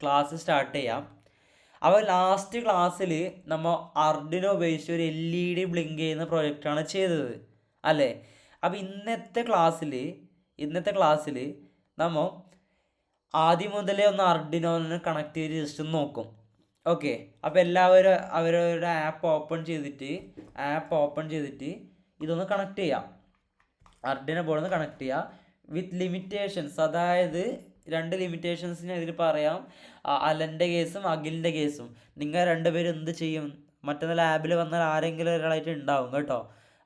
Class start ചെയ്യാം. അപ്പോൾ last ക്ലാസ്സിൽ നമ്മൾ അർഡിനോ ഉപയോഗിച്ച് ഒരു LED ബ്ലിങ്ക് ചെയ്യുന്ന പ്രൊജക്റ്റാണ് ചെയ്തത് അല്ലേ? അപ്പോൾ ഇന്നത്തെ ക്ലാസ്സിൽ നമ്മൾ ആദ്യം മുതലേ ഒന്ന് അർഡിനോനെ കണക്ട് ചെയ്ത് ജസ്റ്റ് ഒന്ന് നോക്കും. ഓക്കെ, അപ്പോൾ എല്ലാവരും അവരവരുടെ ആപ്പ് ഓപ്പൺ ചെയ്തിട്ട് ഇതൊന്ന് കണക്ട് ചെയ്യാം. അർഡിനോ ബോർഡ് ഒന്ന് കണക്ട് ചെയ്യുക വിത്ത് ലിമിറ്റേഷൻസ്. അതായത് 2 ലിമിറ്റേഷൻസ് ഞാൻ ഇതിൽ പറയാം. അലൻ്റെ കേസും അഖിലിൻ്റെ കേസും. നിങ്ങൾ രണ്ടുപേരും എന്ത് ചെയ്യും? മറ്റൊന്ന് ലാബിൽ വന്നാൽ ആരെങ്കിലും ഒരാളായിട്ട് ഉണ്ടാവും കേട്ടോ.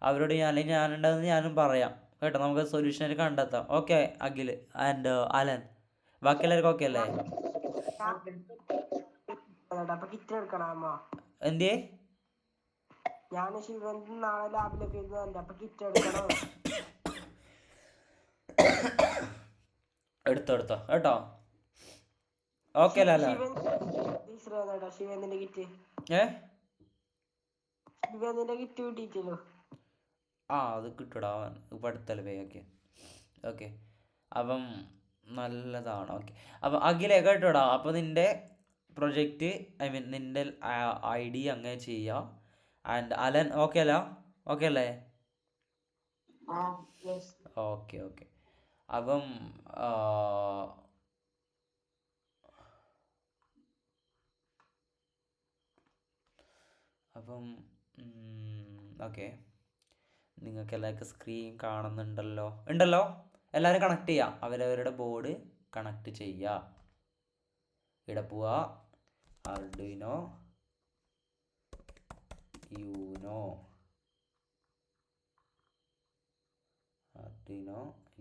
അവരോട് അല്ലെങ്കിൽ ഞാനുണ്ടാകുന്ന ഞാനും പറയാം കേട്ടോ. നമുക്ക് സൊല്യൂഷൻ കണ്ടെത്താം. ഓക്കെ അഖിൽ ആൻഡ് അലൻ, ബാക്കി എല്ലാവർക്കും ഓക്കെ അല്ലേ? എന്തേ? എടുത്തോ കേട്ടോ. ഓക്കെ അല്ല? അത് കിട്ടൂടാ, ഇപ്പം അടുത്തല്ലേ പേ. ഓക്കെ അപ്പം നല്ലതാണ്. ഓക്കെ, അപ്പം അഖിലേ കേട്ടോടാ. അപ്പോൾ നിൻ്റെ പ്രൊജക്റ്റ് നിൻ്റെ ID അങ്ങനെ ചെയ്യുക. ആൻഡ് അലൻ ഓക്കെ അല്ലേ? ഓക്കെ അപ്പം ഓക്കെ, നിങ്ങൾക്ക് എല്ലാവർക്കും സ്ക്രീൻ കാണുന്നുണ്ടല്ലോ? എല്ലാവരും കണക്ട് ചെയ്യുക. അവരവരുടെ ബോർഡ് കണക്ട് ചെയ്യുക. ഇവിടെ പോവുക, അർഡിനോ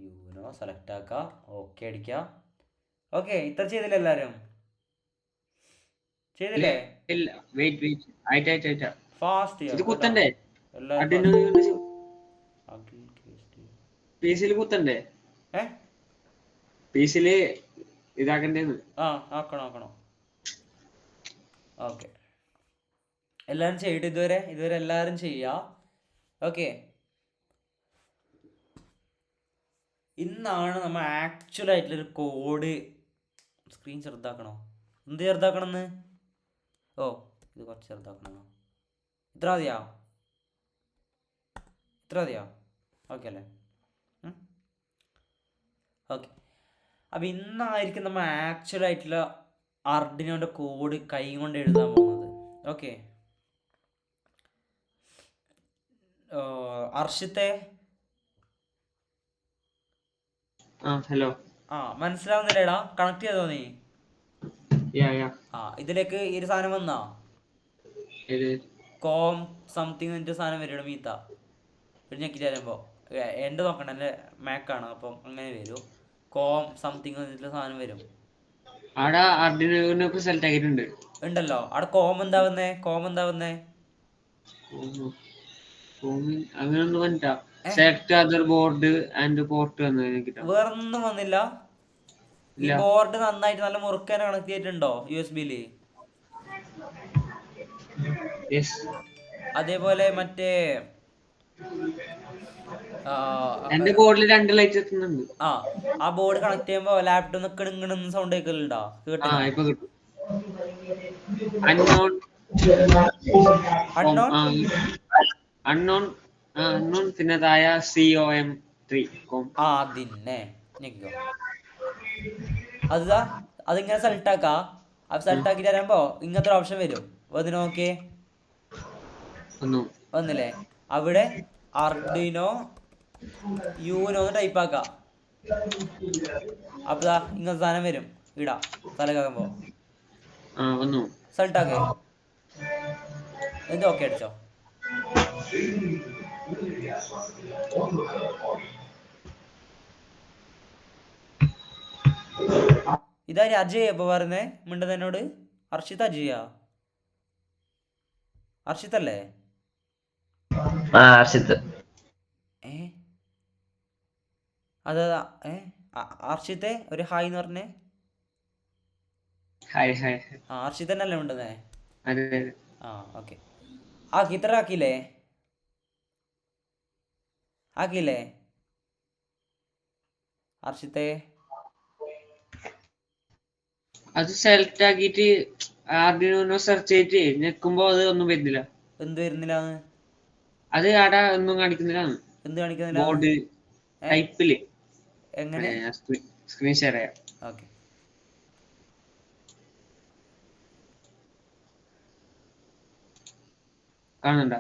യൂനോ സെലക്ട് ആക്കുക. ഓക്കെ അടിക്കുക. ഓക്കെ, ഇത്ര ചെയ്തില്ല? എല്ലാവരും ചെയ്തില്ലേ? ഫാസ്റ്റ് കുത്തണ്ടേ? ആക്കണോ? ഓക്കെ, എല്ലാവരും ചെയ്തിട്ട് ഇതുവരെ എല്ലാവരും ചെയ്യുക. ഓക്കെ, ഇന്നാണ് നമ്മൾ ആക്ച്വലായിട്ടുള്ളൊരു കോഡ്. സ്ക്രീൻ ചെറുതാക്കണോ? എന്ത് ചെറുതാക്കണമെന്ന്? ഇത് കുറച്ച് ചെറുതാക്കണോ? ഇത്ര മതിയോ? ഓക്കെ അല്ലേ? ഓക്കെ, അപ്പോൾ ഇന്നായിരിക്കും നമ്മൾ ആക്ച്വലായിട്ടുള്ള അർഡിനോൻ്റെ കോഡ് കൈ കൊണ്ട് എഴുതാൻ പോകുന്നത്. ഓക്കെ, അർഷിത്തെ ഹലോ. മനസ്സിലാവുന്നില്ലേടാ? കണക്ട് ചെയ്തോ നീ? ഇതിലേക്ക് ഈ ഒരു സാധനം വന്നാ കോം സംതിങ് സാധനം വരും മീത്ത. ഒരു ഞെക്കിട്ട് വരുമ്പോൾ എൻ്റെ നോക്കണ്ട, എൻ്റെ മാക്കാണ്. അപ്പം അങ്ങനെ വരും. കോം സംതിങ് സാധനം വരും. ഉണ്ടല്ലോ അവിടെ. കോം എന്താ വന്നേ? വേറൊന്നും വന്നില്ല. ഈ ബോർഡ് നന്നായിട്ട് നല്ല മുറുക്കാൻ കണക്ട് ചെയ്തിട്ടുണ്ടോ USB-ൽ? അതേപോലെ മറ്റേ എന്റെ ബോർഡിൽ 2 ലൈറ്റ് എത്തുന്നുണ്ട്. ആ ബോർഡ് കണക്ട് ചെയ്യുമ്പോ ലാപ്ടോപ്പ് ഇങ്ങനെന്ന് സൗണ്ട് കേൾക്കലുണ്ടോ? അൺനോൺ പിന്നെ താഴെ COM3 അതിന്നെ ഞെക്കോ. അതിങ്ങനെ സെലക്ട് ആക്കാ. സെലക്ട് ആക്കിട്ട് വരുമ്പോ ഇങ്ങനത്തെ ഒരു ഓപ്ഷൻ വരും. അതിന് നോക്കിയേ, വന്നില്ലേ? അവിടെ അർഡിനോ യൂനോ ടൈപ്പ് ആക്ക. അപ്പൊ ഇങ്ങനത്തെ സാധനം വരും. ഇടാ തലകാകുമ്പോ സെലക്ട് ആക്കേ. എന്നിട്ട് ഓക്കെ അടിച്ചോ. ഇതാര്? അജയ് ഇപ്പൊ പറഞ്ഞേ മിണ്ടുന്നതിനോട്? അർഷിത് അജയാ? അർഷിത്തല്ലേ? അതാ അർഷിത്തെ ഒരു ഹായ് എന്ന് പറഞ്ഞേ. അർഷിത് തന്നെയല്ലേ ഉണ്ടെന്നേ? ഓക്കെ. ഇത്ര ആക്കിയില്ലേ? അർഷിത്തെ അത് സെലക്ട് ആക്കിയിട്ട് ആർഡിനോ സെർച്ച് ചെയ്തിട്ട് ഞെക്കുമ്പോ അത് ഒന്നും വരുന്നില്ല. എന്ത് വരുന്നില്ലാന്ന്? അത് ആടെ ഒന്നും കാണിക്കുന്നില്ല. എന്ത് കാണിക്കുന്നില്ല? ബോർഡ് ടൈപ്പില് എങ്ങനെ? സ്ക്രീൻ ഷെയർ ചെയ്യാം. ഓക്കെ, കാണുന്നുണ്ടോ?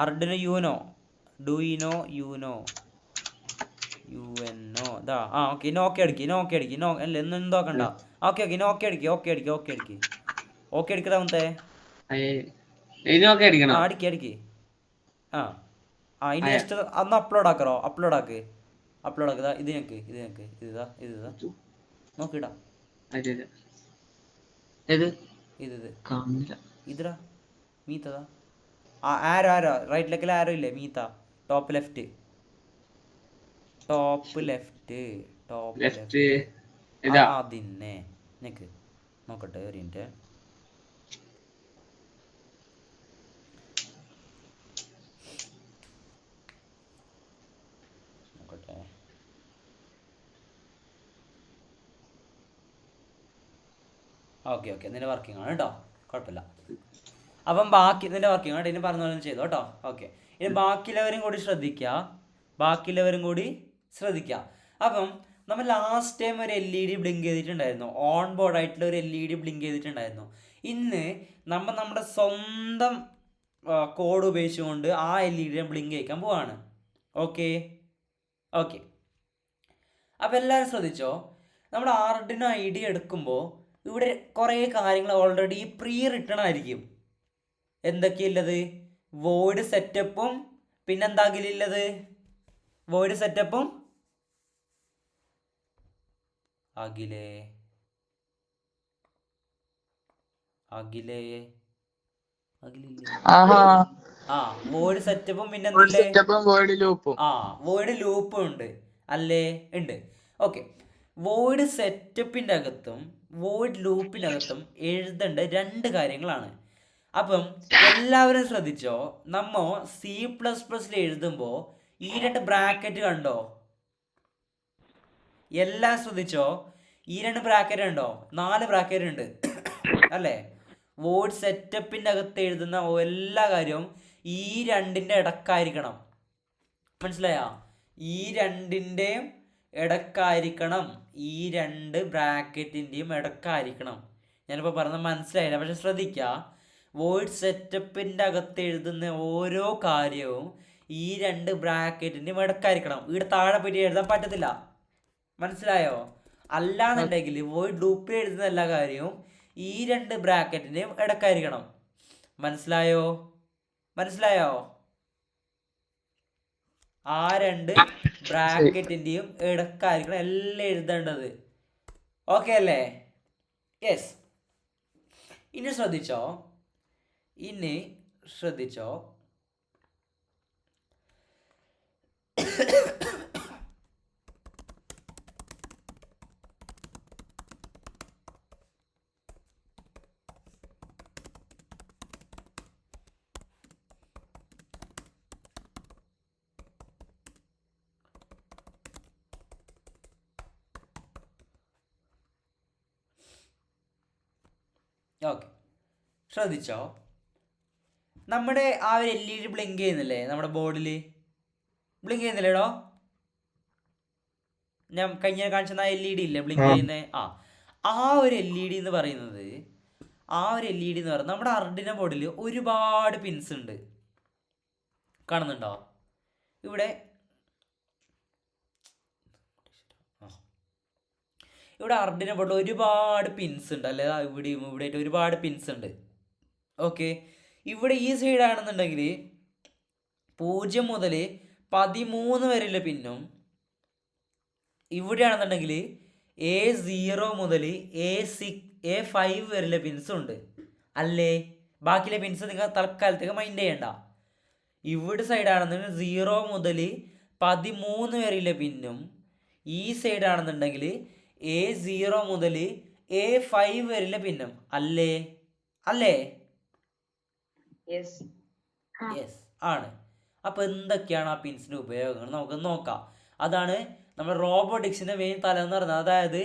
ആർഡിനോ യൂനോ, യൂനോ യുഎൻഒ ഇതാ. ഓക്കെ, നോക്കി അടിക്കി അല്ല ഒന്നും നോക്കണ്ട. ഓക്കെ നോക്കി അടിക്കടാമത്തെ. ഇതിനൊക്കെ അടിക്കണം. അടിക്കി. ഇനി നെക്സ്റ്റ് അന്ന് അപ്ലോഡ് ആക്ക്. ഇത് ഞെക്ക് ഇതാ നോക്കിടാ. ഇതാ മീത്തതാ. ആരോ റൈറ്റിലേക്കിൽ ആരോ ഇല്ലേ മീത്ത? Top left. അതിന്നെ നിക്ക് നോക്കട്ടെ ഒരു മിനിറ്റ്. നോക്കട്ടെ. ഓക്കെ നിന്റെ വർക്കിംഗ് ആണ് കേട്ടോ, കുഴപ്പമില്ല. അപ്പം ബാക്കി നിന്റെ വർക്കിംഗ് ആണ്, ഇനി പറഞ്ഞ പോലെ ചെയ്തോ കേട്ടോ. ഓക്കെ, ഇനി ബാക്കിയുള്ളവരും കൂടി ശ്രദ്ധിക്കുക. അപ്പം നമ്മൾ ലാസ്റ്റ് ടൈം ഒരു LED ബ്ലിങ്ക് ചെയ്തിട്ടുണ്ടായിരുന്നു, ഓൺ ബോർഡ് ആയിട്ടുള്ള ഒരു LED ബ്ലിങ്ക് ചെയ്തിട്ടുണ്ടായിരുന്നു. ഇന്ന് നമ്മുടെ സ്വന്തം കോഡ് ഉപയോഗിച്ചുകൊണ്ട് ആ LED ബ്ലിങ്ക് ചെയ്യിക്കാൻ പോവാണ്. ഓക്കെ, അപ്പോൾ എല്ലാവരും ശ്രദ്ധിച്ചോ. നമ്മൾ ആർഡിനോ ID എടുക്കുമ്പോൾ ഇവിടെ കുറേ കാര്യങ്ങൾ ഓൾറെഡി പ്രീ റിട്ടൺ ആയിരിക്കും. എന്തൊക്കെയുള്ളത്? വോയിഡ് സെറ്റപ്പും പിന്നെന്താകിലുള്ളത്? വോയിഡ് സെറ്റപ്പും അഖിലേ വോയിഡ് സെറ്റപ്പും പിന്നെ വോയിഡ് ലൂപ്പും ഉണ്ട് അല്ലേ? ഉണ്ട്. ഓക്കെ, വോയിഡ് സെറ്റപ്പിൻ്റെ അകത്തും വോയിഡ് ലൂപ്പിനകത്തും എഴുതേണ്ട രണ്ട് കാര്യങ്ങളാണ്. അപ്പം എല്ലാവരും ശ്രദ്ധിച്ചോ. നമ്മ C++ എഴുതുമ്പോൾ ഈ രണ്ട് ബ്രാക്കറ്റ് കണ്ടോ? എല്ലാം ശ്രദ്ധിച്ചോ. ഈ രണ്ട് ബ്രാക്കറ്റ് ഉണ്ടോ? 4 ബ്രാക്കറ്റ് ഉണ്ട് അല്ലേ? വോയിഡ് സെറ്റപ്പിൻ്റെ അകത്ത് എഴുതുന്ന എല്ലാ കാര്യവും ഈ രണ്ടിൻ്റെ ഇടക്കായിരിക്കണം. മനസ്സിലായോ? ഈ രണ്ടിൻ്റെയും ഇടക്കായിരിക്കണം, ഈ രണ്ട് ബ്രാക്കറ്റിൻ്റെയും ഇടക്കായിരിക്കണം. ഞാനിപ്പോൾ പറഞ്ഞത് മനസ്സിലായില്ല, പക്ഷെ ശ്രദ്ധിക്കുക. വോയിഡ് സെറ്റപ്പിൻ്റെ അകത്ത് എഴുതുന്ന ഓരോ കാര്യവും ഈ രണ്ട് ബ്രാക്കറ്റിൻ്റെയും ഇടക്കായിരിക്കണം. ഇവിടെ താഴെ പറ്റി എഴുതാൻ പറ്റത്തില്ല. മനസ്സിലായോ? അല്ലാന്നുണ്ടെങ്കിൽ വോയിഡ് ലൂപ്പിൽ എഴുതുന്ന എല്ലാ കാര്യവും ഈ രണ്ട് ബ്രാക്കറ്റിൻ്റെയും ഇടക്കായിരിക്കണം. മനസ്സിലായോ? ആ രണ്ട് ബ്രാക്കറ്റിൻ്റെയും ഇടക്കായിരിക്കണം എല്ലാം എഴുതേണ്ടത്. ഓക്കെ അല്ലേ? യെസ്. ഇനി ശ്രദ്ധിച്ചോ. നമ്മുടെ ആ ഒരു LED ബ്ലിങ്ക് ചെയ്യുന്നില്ലേ? നമ്മുടെ ബോർഡിൽ ബ്ലിങ്ക് ചെയ്യുന്നില്ലേടോ? ഞാൻ കഴിഞ്ഞ കാണിച്ചെന്ന LED ഇല്ലേ ബ്ലിങ്ക് ചെയ്യുന്നത്? ആ ഒരു LED എന്ന് പറയുന്നത് നമ്മുടെ ആർഡിനോ ബോർഡിൽ ഒരുപാട് പിൻസ് ഉണ്ട്. കാണുന്നുണ്ടോ? ഇവിടെ ആർഡിനോ ബോർഡിൽ ഒരുപാട് പിൻസ് ഉണ്ട് അല്ലേ? ഇവിടെ ഒരുപാട് പിൻസ് ഉണ്ട്. ഓക്കെ, ഇവിടെ ഈ സൈഡ് ആണെന്നുണ്ടെങ്കിൽ 0 മുതൽ 13 വരെയുള്ള പിന്നും, ഇവിടെയാണെന്നുണ്ടെങ്കിൽ A0 മുതൽ A5 വരെയുള്ള പിൻസും ഉണ്ട് അല്ലേ? ബാക്കിയുള്ള പിൻസ് നിങ്ങൾ തൽക്കാലത്തേക്ക് മൈൻഡ് ചെയ്യണ്ട. ഇവിടെ സൈഡാണെന്നുണ്ടെങ്കിൽ 0 മുതൽ 13 വരെയുള്ള പിന്നും, ഈ സൈഡാണെന്നുണ്ടെങ്കിൽ A0 മുതൽ A5 വരെയുള്ള പിന്നും അല്ലേ? യെസ് ആണ്. അപ്പോൾ എന്തൊക്കെയാണ് ആ പിൻസിൻ്റെ ഉപയോഗങ്ങൾ നമുക്ക് നോക്കാം. അതാണ് നമ്മുടെ റോബോട്ടിക്സിൻ്റെ മെയിൻ തലം എന്ന് പറയുന്നത്. അതായത്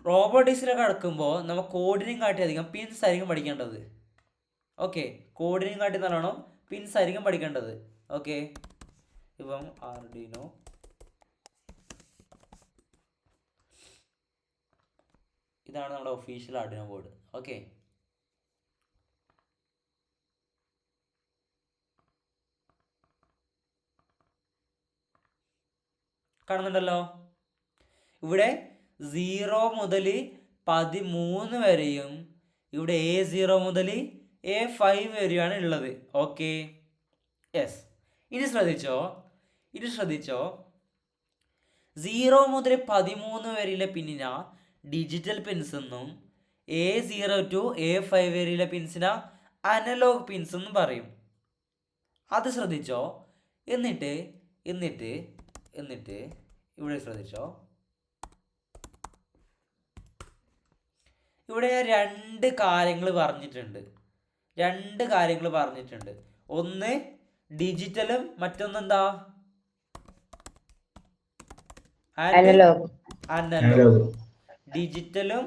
റോബോട്ടിക്സിലൊക്കെ കിടക്കുമ്പോൾ നമ്മൾ കോഡിനെയും കാട്ടി അധികം പിൻസ് ആയിരിക്കും പഠിക്കേണ്ടത്. ഓക്കെ, കോഡിനെയും കാട്ടി നല്ലോണം പിൻസ് ആയിരിക്കും പഠിക്കേണ്ടത്. ഓക്കെ, ഇപ്പം ആർഡിനോ ഇതാണ് നമ്മുടെ ഒഫീഷ്യൽ ആർഡിനോ ബോർഡ്. ഓക്കെ, കാണുന്നുണ്ടല്ലോ. ഇവിടെ 0 മുതൽ 13 വരെയും ഇവിടെ A0 മുതൽ A5 വരെയാണ് ഉള്ളത്. Okay, yes. ഇനി ശ്രദ്ധിച്ചോ 0 മുതൽ 13 വരെയുള്ള പിന്നിന ഡിജിറ്റൽ പിൻസ് എന്നും A0 ടു A5 വരെയുള്ള പിൻസിന അനലോഗ് പിൻസ് എന്നും പറയും. അത് ശ്രദ്ധിച്ചോ. എന്നിട്ട് ഇവിടെ ശ്രദ്ധിച്ചോ, ഇവിടെ രണ്ട് കാര്യങ്ങൾ പറഞ്ഞിട്ടുണ്ട്. ഒന്ന് ഡിജിറ്റലും മറ്റൊന്നെന്താ അനലോഗ്. ഡിജിറ്റലും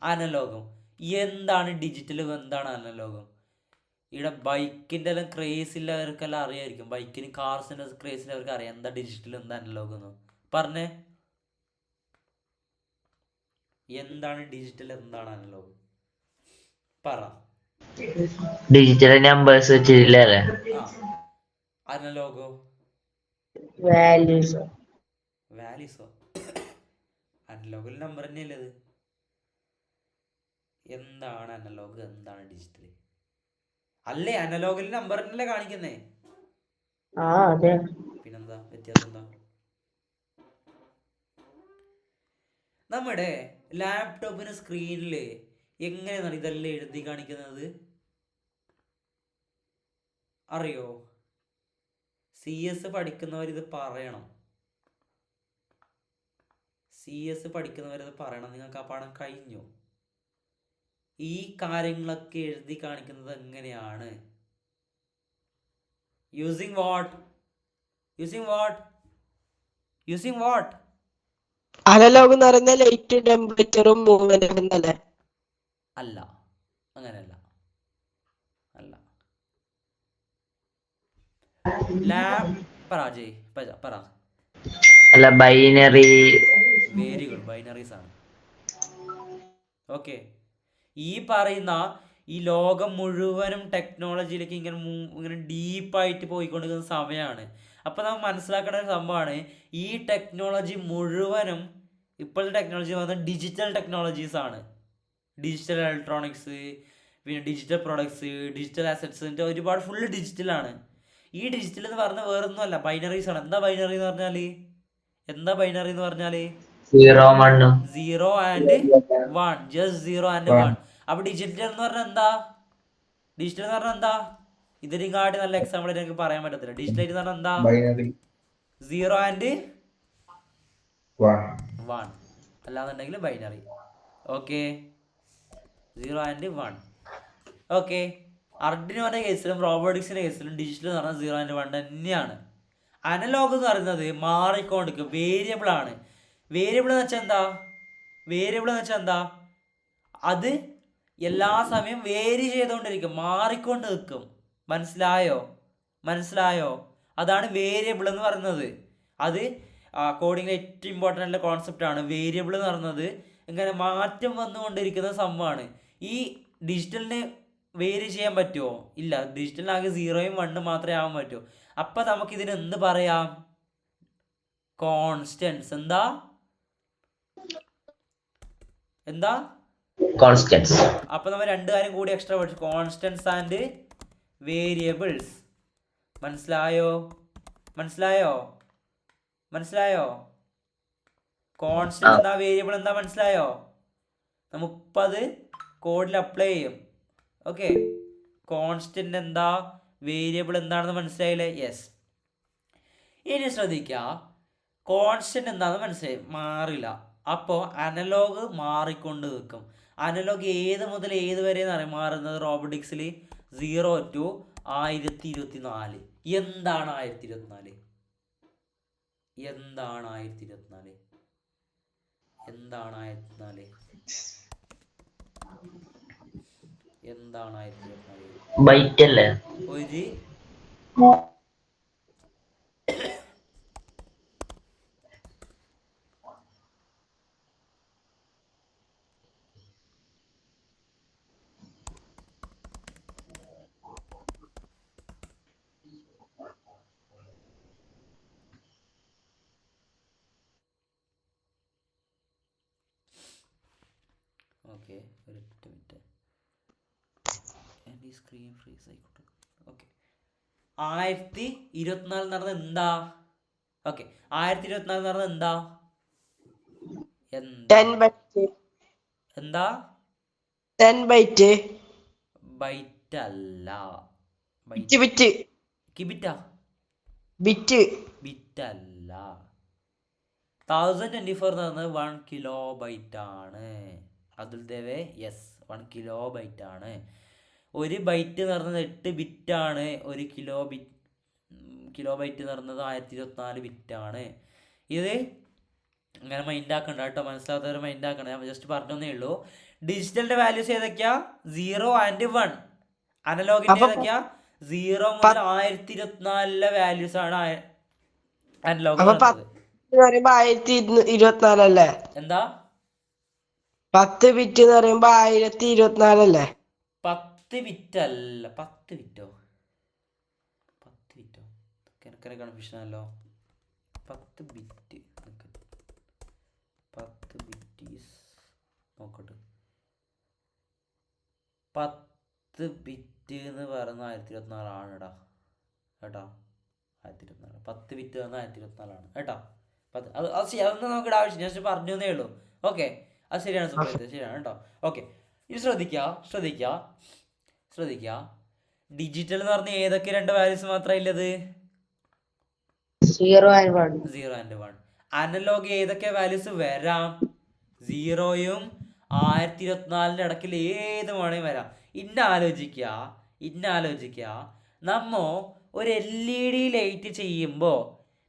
അനലോഗും. എന്താണ് ഡിജിറ്റലും എന്താണ് അനലോഗും? ഇവിടെ ബൈക്കിൻ്റെ എല്ലാം ക്രേസ് ഉള്ളവർക്കെല്ലാം അറിയായിരിക്കും. ബൈക്കിന് കാർസിൻ്റെ ക്രേസ് ഉള്ളവർക്ക് അറിയാം എന്താ ഡിജിറ്റൽ എന്താ അനലോഗ് എന്ന്. പറഞ്ഞേ, എന്താണ് ഡിജിറ്റൽ എന്താണ് അനലോഗ്? പറ. ഡിജിറ്റൽ നമ്പേഴ്സ് വെച്ചിട്ടില്ലേ? അനലോഗോ? വാല്യൂസോ? അനലോഗിൽ നമ്പർ തന്നെയല്ലേ അത്. എന്താണ് അനലോഗ് എന്താണ് ഡിജിറ്റൽ? അല്ലേ, അനലോഗിൽ നമ്പർ തന്നെയല്ലേ കാണിക്കുന്നേ. പിന്നെന്താ വ്യത്യാസം? എന്താ? നമ്മുടെ ലാപ്ടോപ്പിന് സ്ക്രീനിൽ എങ്ങനെയാണ് ഇതെല്ലാം എഴുതി കാണിക്കുന്നത് അറിയോ? CS പഠിക്കുന്നവരിത് പറയണം. നിങ്ങൾക്ക് ആ പാഠം കഴിഞ്ഞു. ഈ കാര്യങ്ങളൊക്കെ എഴുതി കാണിക്കുന്നത് എങ്ങനെയാണ്? Using what? അനലോഗ് എന്ന് പറയുന്ന ലൈറ്റ് ടെമ്പറേച്ചറും മൂവ്മെന്റും എന്നല്ലേ? അല്ല, അങ്ങനെയല്ല. അല്ല, ബൈനറി. വെരി ഗുഡ്, ബൈനറീസ് ആണ്. ഓക്കെ, ഈ പറയുന്ന ഈ ലോകം മുഴുവനും ടെക്നോളജിയിലേക്ക് ഇങ്ങനെ ഡീപ്പായിട്ട് പോയിക്കൊണ്ടിരിക്കുന്ന സമയമാണ്. അപ്പോൾ നമ്മൾ മനസ്സിലാക്കേണ്ട ഒരു സംഭവമാണ്, ഈ ടെക്നോളജി മുഴുവനും ഇപ്പോഴത്തെ ടെക്നോളജി പറയുന്നത് ഡിജിറ്റൽ ടെക്നോളജീസ് ആണ്. ഡിജിറ്റൽ ഇലക്ട്രോണിക്സ്, പിന്നെ ഡിജിറ്റൽ പ്രൊഡക്ട്സ്, ഡിജിറ്റൽ അസറ്റ്സ്, ഒരുപാട് ഫുള്ള് ഡിജിറ്റലാണ്. ഈ ഡിജിറ്റൽ എന്ന് പറഞ്ഞാൽ വേറൊന്നുമല്ല, ബൈനറീസ് ആണ്. എന്താ ബൈനറി എന്ന് പറഞ്ഞാൽ? 0 1. 0 and 1, just 0 and 1. അപ്പൊ ഡിജിറ്റൽ എന്ന് പറഞ്ഞാൽ എന്താ? ഇതിനെക്കാട്ടി നല്ല എക്സാമ്പിൾ എനിക്ക് പറയാൻ പറ്റത്തില്ല. ഡിജിറ്റൽ എന്ന് പറഞ്ഞാൽ എന്താ? 0 and 1, അല്ലാന്നുണ്ടെങ്കിൽ ബൈനറി. Okay, 0 and 1. ഓക്കെ, ആർഡിനോന്റെ കേസിലും റോബോട്ടിക്സിന്റെ കേസിലും ഡിജിറ്റൽ എന്ന് പറഞ്ഞാൽ 0 and 1 തന്നെയാണ്. അനലോഗ് എന്ന് പറയുന്നത് മാറിക്കൊണ്ടിരിക്കും, വേരിയബിൾ ആണ്. വേരിയബിൾ എന്ന് വെച്ചാൽ എന്താ? അത് എല്ലാ സമയം വേരി ചെയ്തുകൊണ്ടിരിക്കും, മാറിക്കൊണ്ട് നിൽക്കും. മനസ്സിലായോ? അതാണ് വേരിയബിൾ എന്ന് പറയുന്നത്. അത് കോഡിങ്ങിലെ ഏറ്റവും ഇമ്പോർട്ടൻ്റ് ആയിട്ടുള്ള കോൺസെപ്റ്റ് ആണ്. വേരിയബിൾ എന്ന് പറയുന്നത് ഇങ്ങനെ മാറ്റം വന്നുകൊണ്ടിരിക്കുന്ന സംഭവമാണ്. ഈ ഡിജിറ്റലിന് വേരി ചെയ്യാൻ പറ്റുമോ? ഇല്ല. ഡിജിറ്റലിനാകെ 0യും 1ഉം മാത്രമേ ആവാൻ പറ്റൂ. അപ്പം നമുക്കിതിന് എന്ത് പറയാം? കോൺസ്റ്റൻസ്. എന്താ? കോൺസ്റ്റൻസ്. അപ്പം നമ്മൾ രണ്ട് കാര്യം കൂടി എക്സ്ട്രാ പഠിച്ചു, കോൺസ്റ്റൻസ് ആൻഡ് വേരിയബിൾസ്. മനസ്സിലായോ? കോൺസ്റ്റന്റ് എന്താ, വേരിയബിൾ എന്താ, മനസ്സിലായോ? നമുക്കത് കോഡിൽ അപ്ലൈ ചെയ്യും. ഓക്കെ, കോൺസ്റ്റന്റ് എന്താ, വേരിയബിൾ എന്താണെന്ന് മനസ്സിലായില്ലേ? യെസ്. ഇനി ശ്രദ്ധിക്കുക, കോൺസ്റ്റന്റ് എന്താണെന്ന് മനസ്സിലായി, മാറില്ല. അപ്പോൾ അനലോഗ് മാറിക്കൊണ്ട് നിൽക്കും. അനലോഗ് ഏത് മുതൽ ഏത് വരെ മാറുന്നത് റോബോട്ടിക്സിൽ? 0 to 1024. എന്താണ് 1024? എന്താണ് 1024? എന്താണ് 1024? ബൈറ്റ് അല്ലേ? ഒരു ഓക്കെ, ഒരൊറ്റ മിനിറ്റ്, എൻ്റെ ഈ സ്ക്രീൻ ഫ്രീസ് ആയിക്കോട്ടെ. ഓക്കെ, 1024 നടന്നത് എന്താ? ഓക്കെ, 1024 നടന്നത് എന്താ? എന്താ 10 ബൈറ്റ് എന്താ 10 ബൈറ്റ് ബൈറ്റ് അല്ല, ബിറ്റ് ബിറ്റ് കിബിറ്റാ, ബിറ്റ് ബിറ്റല്ല. 1024 എന്ന് പറയുന്നത് 1 കിലോ ബൈറ്റ് ആണ്. അതുൽ ദേവേ, യെസ്, 1 കിലോ ബൈറ്റ് ആണ്. ഒരു ബൈറ്റ് എന്ന് പറയുന്നത് 8 ബിറ്റാണ്. ഒരു കിലോ ബൈറ്റ് എന്ന് പറയുന്നത് 1024 ബിറ്റാണ്. ഇത് ഇങ്ങനെ മൈൻഡ് ആക്കണ്ട കേട്ടോ, മനസ്സിലാത്തവർ മൈൻഡ് ആക്കണം, ഞാൻ ജസ്റ്റ് പറഞ്ഞേ ഉള്ളൂ. ഡിജിറ്റലിന്റെ വാല്യൂസ് ഏതൊക്കെയാ? 0 and 1. അനലോഗിന്റെ ഏതൊക്കെയാ? 0 മുതൽ 1024 വാല്യൂസ് ആണ് അനലോഗ്. പറയുമ്പോ 1024 അല്ലേ? എന്താ 10 ബിറ്റ് എന്ന് പറയുമ്പോ 1024 അല്ലേ? 10 ബിറ്റ് അല്ല, 10 ബിറ്റോ എനിക്കൊരു കൺഫ്യൂഷൻ ആണല്ലോ. 10 ബിറ്റ് 10 ബിറ്റ് നോക്കട്ടെ. 10 ബിറ്റ് എന്ന് പറയുന്ന 1024 ആണെടാ കേട്ടോ. 1024 10 ബിറ്റ് എന്ന് 1024 ആണ് കേട്ടോ. അതൊന്നും നോക്കിയിട്ട് ആവശ്യം, ഞാൻ പറഞ്ഞു തന്നേ ഉള്ളൂ. ഓക്കെ, അത് ശരിയാണ് സുഹൃത്ത്, ശരിയാണ് കേട്ടോ. ഓക്കെ, ഇത് ശ്രദ്ധിക്കുക. ഡിജിറ്റൽ എന്ന് പറഞ്ഞാൽ ഏതൊക്കെ 2 വാല്യൂസ് മാത്രമേ ഉള്ളത്? 0 and 1. 0 and 1. അനലോഗ് ഏതൊക്കെ വാല്യൂസ് വരാം? 0യും 1024 ഇടയ്ക്കിൽ ഏത് വേണമെങ്കിൽ വരാം. ഇന്ന ആലോചിക്കുക, നമ്മ ഒരു LED ലൈറ്റ് ചെയ്യുമ്പോൾ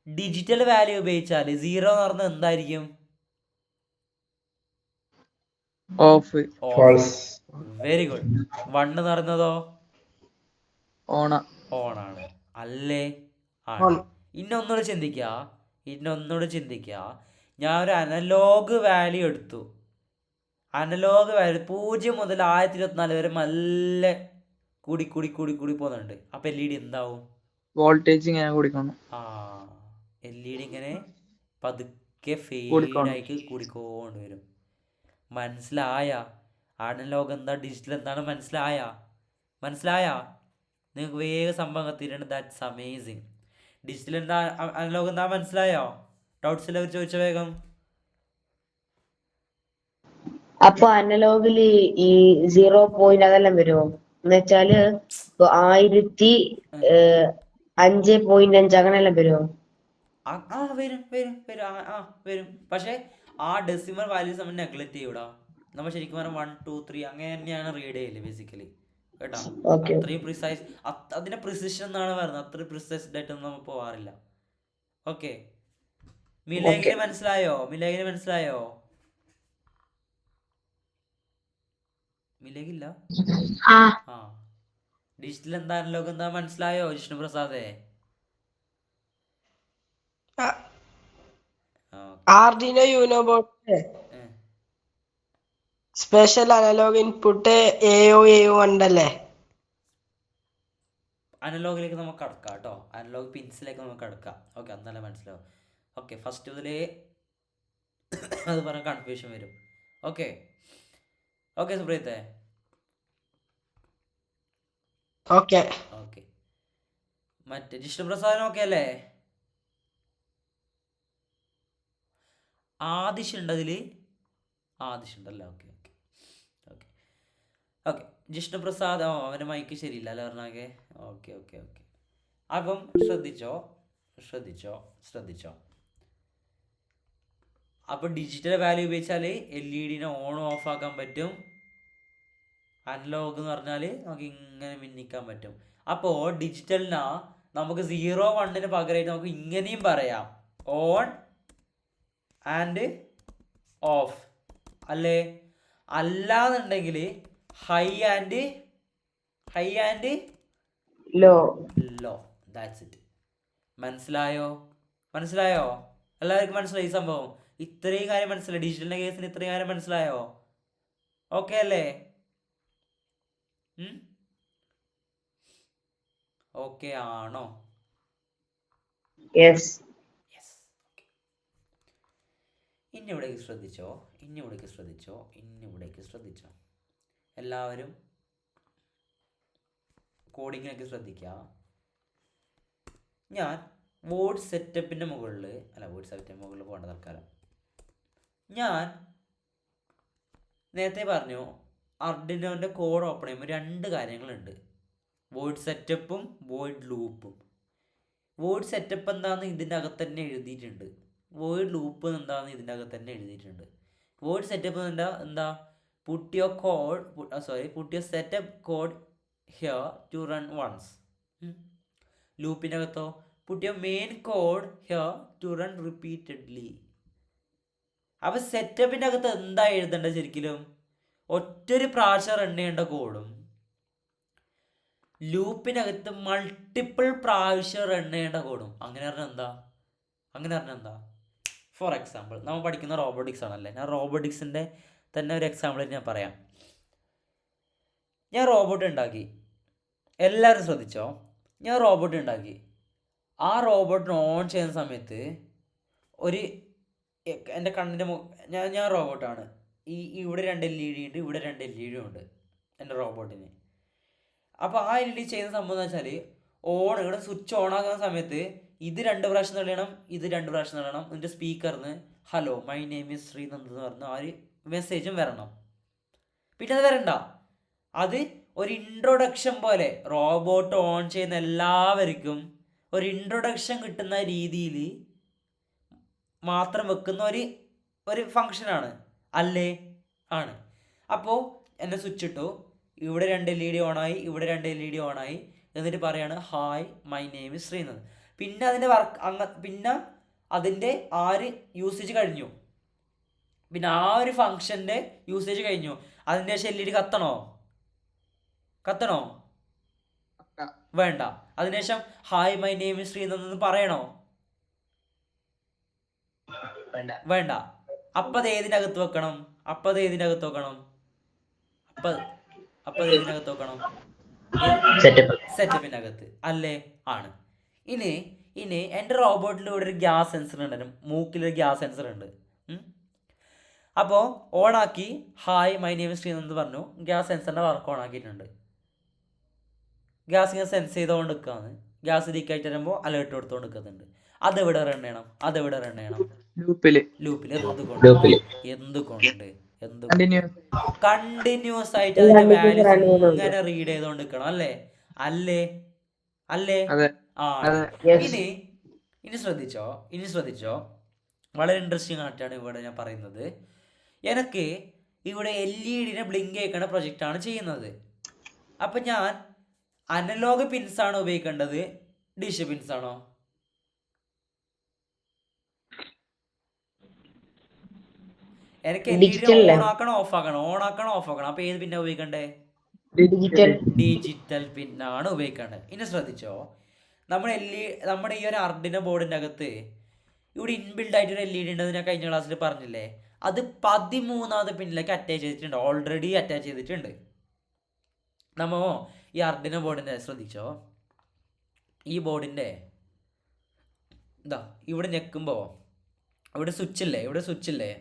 ഡിജിറ്റൽ വാല്യൂ ഉപയോഗിച്ചാൽ 0 എന്ന് പറഞ്ഞാൽ എന്തായിരിക്കും? ഓഫ്. Very good. 1 എന്ന് പറയുന്നതോ ഓണാണ് അല്ലേ? ആണ്. ഇന്നൊന്നുകൂടെ ചിന്തിക്കുക. ഞാൻ ഒരു അനലോഗ് വാല്യൂ എടുത്തു. അനലോഗ് വാല്യൂ 0 മുതൽ 1024 വരെ നല്ല കൂടി പോകുന്നുണ്ട്. അപ്പൊ LED എന്താവും? വോൾട്ടേജ് ഇങ്ങനെ കൂടിക്കണം. LED ഇങ്ങനെ പതുക്കെ ഫെയ്ഡായിട്ട് കൂടിക്കൊണ്ട് വരും. മനസ്സിലായ? അനലോഗ് എന്താ ഡിജിറ്റൽ എന്താണ് മനസ്സിലായ? നിങ്ങൾക്ക് വേഗം സംഭവം എത്തിയിട്ടുണ്ട്. That's amazing. ഡിജിറ്റൽ എന്താ അനലോഗ് എന്താ മനസ്സിലായോ? ഡൗട്ട്സ് എല്ലാവരും ചോദിച്ച വേഗം. അപ്പൊ അനലോഗില് ഈ 0 പോയിന്റ് അതെല്ലാം വരുമോ? എന്നുവെച്ചാല് 1005.5 അങ്ങനെല്ലാം വരുമോ? വരും. പക്ഷെ ആ ഡെസിമൽ വാല്യൂസ് നമ്മൾ നെഗ്ലക്ട് ചെയ്യൂടാ. നമ്മൾ ശരിക്കും പറഞ്ഞാൽ 1 2 3 അങ്ങനെ തന്നെയാണ് റീഡ് ചെയ്യല് ബേസിക്കലി കേട്ടോ. അത്രയും പ്രിസൈസ്, അതിന്റെ പ്രിസിഷൻ എന്നാണ് പറയുന്നത്. അത്രയും പ്രിസൈസ്ഡ് ആയിട്ടൊന്നും നമ്മൾ പോവാറില്ല. ഓക്കെ, മിലേഗിന് മനസ്സിലായോ? മിലേഗില്ല. ഡിജിറ്റൽ എന്താ അനലോഗ് എന്താ മനസ്സിലായോ ജിഷ്ണു പ്രസാദേ? Arduino Uno board special analog input AO1 അല്ലേ? അനലോഗിലേക്ക് നമുക്ക് കടക്കാം കേട്ടോ. അനലോഗ് പിൻസിലേക്ക് നമുക്ക് കടക്കാം. ഓക്കെ, അന്നല്ല മനസ്സിലാവും. ഓക്കെ, ഫസ്റ്റ് മുതലേ അത് പറഞ്ഞ കൺഫ്യൂഷൻ വരും. ഓക്കെ സുപ്രീത്തെ. ഓക്കെ, മറ്റേ ജിഷ്ണു പ്രസാദ് ഓക്കെ അല്ലേ? ആദിഷ് ഉണ്ട് അതില്? ആദിഷ് ഉണ്ടല്ലേ? ഓക്കെ. ജിഷ്ണു പ്രസാദ്, അവൻ്റെ മൈക്ക് ശരിയില്ല അല്ലേ പറഞ്ഞാകെ? ഓക്കെ. അപ്പം ശ്രദ്ധിച്ചോ. അപ്പം ഡിജിറ്റൽ വാല്യൂ ഉപയോഗിച്ചാൽ LED ഓണും ഓഫ് ആക്കാൻ പറ്റും. അനലോഗ് എന്ന് പറഞ്ഞാൽ നമുക്ക് ഇങ്ങനെ മിന്നിക്കാൻ പറ്റും. അപ്പോൾ ഡിജിറ്റലിനാ നമുക്ക് 0 1 പകരമായിട്ട് നമുക്ക് ഇങ്ങനെയും പറയാം, ഓൺ ആൻഡ് ഓഫ് അല്ലേ? അല്ലാന്നുണ്ടെങ്കിൽ high and low. Low. That's it. മനസ്സിലായോ? എല്ലാവർക്കും മനസ്സിലായി ഈ സംഭവം? ഇത്രയും കാര്യം മനസ്സിലായി? ഡിജിറ്റലിന്റെ കേസിന് ഇത്രയും കാര്യം മനസ്സിലായോ? ഓക്കെ അല്ലേ? ഓക്കെ ആണോ? യെസ്. ഇനി ഇവിടേക്ക് ശ്രദ്ധിച്ചോ. എല്ലാവരും കോഡിങ്ങിനൊക്കെ ശ്രദ്ധിക്കുക. ഞാൻ വേർഡ് സെറ്റപ്പിൻ്റെ മുകളിൽ പോകേണ്ട തൽക്കാലം. ഞാൻ നേരത്തെ പറഞ്ഞു അർഡിനോൻ്റെ കോഡ് ഓപ്പൺ ചെയ്യുമ്പോൾ 2 കാര്യങ്ങളുണ്ട്, വേർഡ് സെറ്റപ്പും വേർഡ് ലൂപ്പും. വേർഡ് സെറ്റപ്പ് എന്താണെന്ന് ഇതിൻ്റെ അകത്ത് തന്നെ എഴുതിയിട്ടുണ്ട്, വേർഡ് ലൂപ്പ് എന്താണെന്ന് ഇതിൻ്റെ അകത്ത് തന്നെ എഴുതിയിട്ടുണ്ട്. വേർഡ് സെറ്റപ്പ് എന്താ put your setup code here to run once. ലൂപ്പിൻ്റെ അകത്തോ put your main code here to run repeatedly. അപ്പോൾ സെറ്റപ്പിൻ്റെ അകത്ത് എന്താ എഴുതേണ്ടത്? ശരിക്കും ഒറ്റൊരു പ്രാവശ്യം റൺ ചെയ്യേണ്ട കോഡും ലൂപ്പിനകത്ത് മൾട്ടിപ്പിൾ പ്രാവശ്യം റൺ ചെയ്യേണ്ട കോഡും. അങ്ങനെ പറഞ്ഞാൽ എന്താ? ഫോർ എക്സാമ്പിൾ നമ്മൾ പഠിക്കുന്ന റോബോട്ടിക്സ് ആണല്ലേ. ഞാൻ റോബോട്ടിക്സിൻ്റെ തന്നെ ഒരു എക്സാമ്പിൾ ഞാൻ പറയാം. ഞാൻ റോബോട്ട് ഉണ്ടാക്കി. എല്ലാവരും ശ്രദ്ധിച്ചോ, ഞാൻ റോബോട്ട് ഉണ്ടാക്കി. ആ റോബോട്ടിന് ഓൺ ചെയ്യുന്ന സമയത്ത് എൻ്റെ കണ്ണിൻ്റെ ഞാൻ റോബോട്ടാണ്. ഇവിടെ 2 LED ഉണ്ട്, ഇവിടെ 2 LED ഉണ്ട് എൻ്റെ റോബോട്ടിന്. അപ്പോൾ ആ LED ചെയ്യുന്ന സംഭവം എന്ന് വെച്ചാൽ ഇവിടെ സ്വിച്ച് ഓൺ ആക്കുന്ന സമയത്ത് ഇത് 2 പ്രാവശ്യം തള്ളണം, ഇത് 2 പ്രാവശ്യം തള്ളണം. എന്നിട്ട് സ്പീക്കറിന് hello my name is Sreenand എന്ന് പറഞ്ഞ ആ ഒരു മെസ്സേജും വരണം. പിന്നെ അത് വരണ്ട, അത് ഒരു ഇൻട്രൊഡക്ഷൻ പോലെ റോബോട്ട് ഓൺ ചെയ്യുന്ന എല്ലാവർക്കും ഒരു ഇൻട്രൊഡക്ഷൻ കിട്ടുന്ന രീതിയിൽ മാത്രം വെക്കുന്ന ഒരു ഫങ്ഷനാണ് അല്ലേ? ആണ്. അപ്പോൾ എന്നെ സ്വിച്ച് ഇട്ടു, ഇവിടെ 2 LED ഓണായി, ഇവിടെ 2 LED ഓണായി. എന്നിട്ട് പറയാണ് hi my name is Sreenand. പിന്നെ അതിൻ്റെ യൂസേജ് കഴിഞ്ഞു. പിന്നെ ആ ഒരു ഫങ്ഷൻ്റെ യൂസേജ് കഴിഞ്ഞു. അതിൻ്റെ ശേഷം LED കത്തണോ? വേണ്ട. അതിനുശേഷം hi my name is Sreenand എന്ന് പറയണോ? വേണ്ട. അപ്പം അത് ഏതിനകത്ത് വെക്കണം? സെറ്റപ്പിനകത്ത് അല്ലേ? ആണ്. ഇനി എൻ്റെ റോബോട്ടിൽ ഇവിടെ ഒരു ഗ്യാസ് സെൻസർ ഉണ്ട്, മൂക്കിലൊരു ഗ്യാസ് സെൻസർ ഉണ്ട്. അപ്പോൾ ഓണാക്കി hi my name is Sreenand പറഞ്ഞു, ഗ്യാസ് സെൻസറിൻ്റെ വർക്ക് ഓൺ ആക്കിയിട്ടുണ്ട്. ഗ്യാസ് ഇങ്ങനെ സെൻസ് ചെയ്തുകൊണ്ട് നിൽക്കുകയാണ്. ഗ്യാസ് ലീക്ക് ആയിട്ട് വരുമ്പോൾ അലേർട്ട് കൊടുത്തുകൊണ്ട് നിൽക്കുന്നുണ്ട്. അതെവിടെ റൺ ചെയ്യണം? ലൂപ്പിൽ. എന്തുകൊണ്ട് കണ്ടിന്യൂസ് ആയിട്ട് അതിന്റെ വാല്യൂസ് ഇങ്ങനെ റീഡ് ചെയ്തുകൊണ്ട് നിൽക്കണം അല്ലേ? ആ. ഇനി ശ്രദ്ധിച്ചോ, വളരെ ഇൻട്രസ്റ്റിംഗ് ആയിട്ടാണ് ഇവിടെ ഞാൻ പറയുന്നത്. എനിക്ക് ഇവിടെ LED ബ്ലിങ്ക് ചെയ്യിക്കുന്ന പ്രൊജക്റ്റാണ് ചെയ്യുന്നത്. അപ്പം ഞാൻ അനലോഗ് പിൻസ് ആണോ ഉപയോഗിക്കേണ്ടത്, ഡിഷ് പിൻസ് ആണോ? എനിക്ക് LED ഓൺ ആക്കണോ ഓഫ് ആക്കണം? അപ്പൊ ഏത് പിന്നാ ഉപയോഗിക്കണ്ടേ? ഡിജിറ്റൽ പിന്നാണ് ഉപയോഗിക്കേണ്ടത്. ഇനി ശ്രദ്ധിച്ചോ, നമ്മുടെ ഈ ഒരു അർഡിനോ ബോർഡിന്റെ അകത്ത് ഇവിടെ ഇൻബിൽഡ് ആയിട്ട് ഒരു LED ഉണ്ടെന്ന് ഞാൻ കഴിഞ്ഞ ക്ലാസ്സിൽ പറഞ്ഞില്ലേ? അത് 13ാമത്തെ പിന്നിലേക്ക് ഓൾറെഡി അറ്റാച്ച് ചെയ്തിട്ടുണ്ട്. നമ്മ ഈ അർഡിനോ ബോർഡിന്റെ ശ്രദ്ധിച്ചോ, ഈ ബോർഡിന്റെ ഇവിടെ ഞെക്കുമ്പോ ഇവിടെ സ്വിച്ച് ഇല്ലേ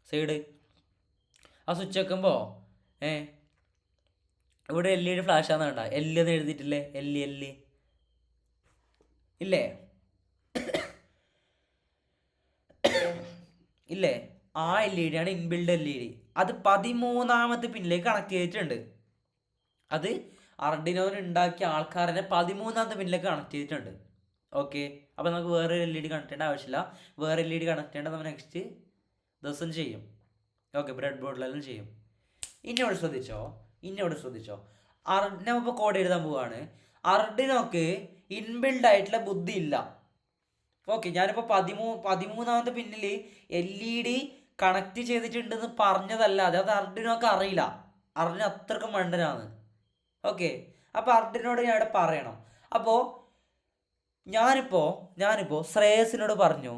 സൈഡ്, ആ സ്വിച്ച് വെക്കുമ്പോൾ ഇവിടെ LED ഫ്ലാഷ് ആണെന്ന് വേണ്ട, എന്ന് എഴുതിയിട്ടില്ലേ? ഇല്ലേ? ആ LED ആണ് ഇൻബിൽഡ് LED. അത് 13ാമത്തെ പിന്നിലേക്ക് കണക്ട് ചെയ്തിട്ടുണ്ട്. അത് അർഡിനോന് ഉണ്ടാക്കിയ ആൾക്കാരനെ 13ാമത്തെ പിന്നിലേക്ക് കണക്ട് ചെയ്തിട്ടുണ്ട്. ഓക്കെ. അപ്പോൾ നമുക്ക് വേറെ LED കണക്ട് ചെയ്യേണ്ട ആവശ്യമില്ല. വേറെ LED കണക്ട് ചെയ്യേണ്ട നമ്മൾ നെക്സ്റ്റ് ദിവസം ചെയ്യും. ഓക്കെ, ബ്രെഡ് ബോർഡിലെല്ലാം ചെയ്യും. ഇന്നോട് ശ്രദ്ധിച്ചോ, അർഡിനോ ഇപ്പോൾ കോഡ് എഴുതാൻ പോവാണ്. അർഡിനോക്ക് ഇൻബിൽഡ് ആയിട്ടുള്ള ബുദ്ധി ഇല്ല. ഓക്കെ, ഞാനിപ്പോൾ 13ാമത്തെ പിന്നിൽ LED കണക്ട് ചെയ്തിട്ടുണ്ടെന്ന് പറഞ്ഞതല്ലാതെ അത് അർഡിനോക്ക് അറിയില്ല. അർഡിനോ അത്രക്കും മണ്ടനാണ്. ഓക്കെ, അപ്പോൾ അർഡിനോട് ഞാൻ ഇവിടെ പറയണം. അപ്പോൾ ഞാനിപ്പോൾ ശ്രേയസിനോട് പറഞ്ഞു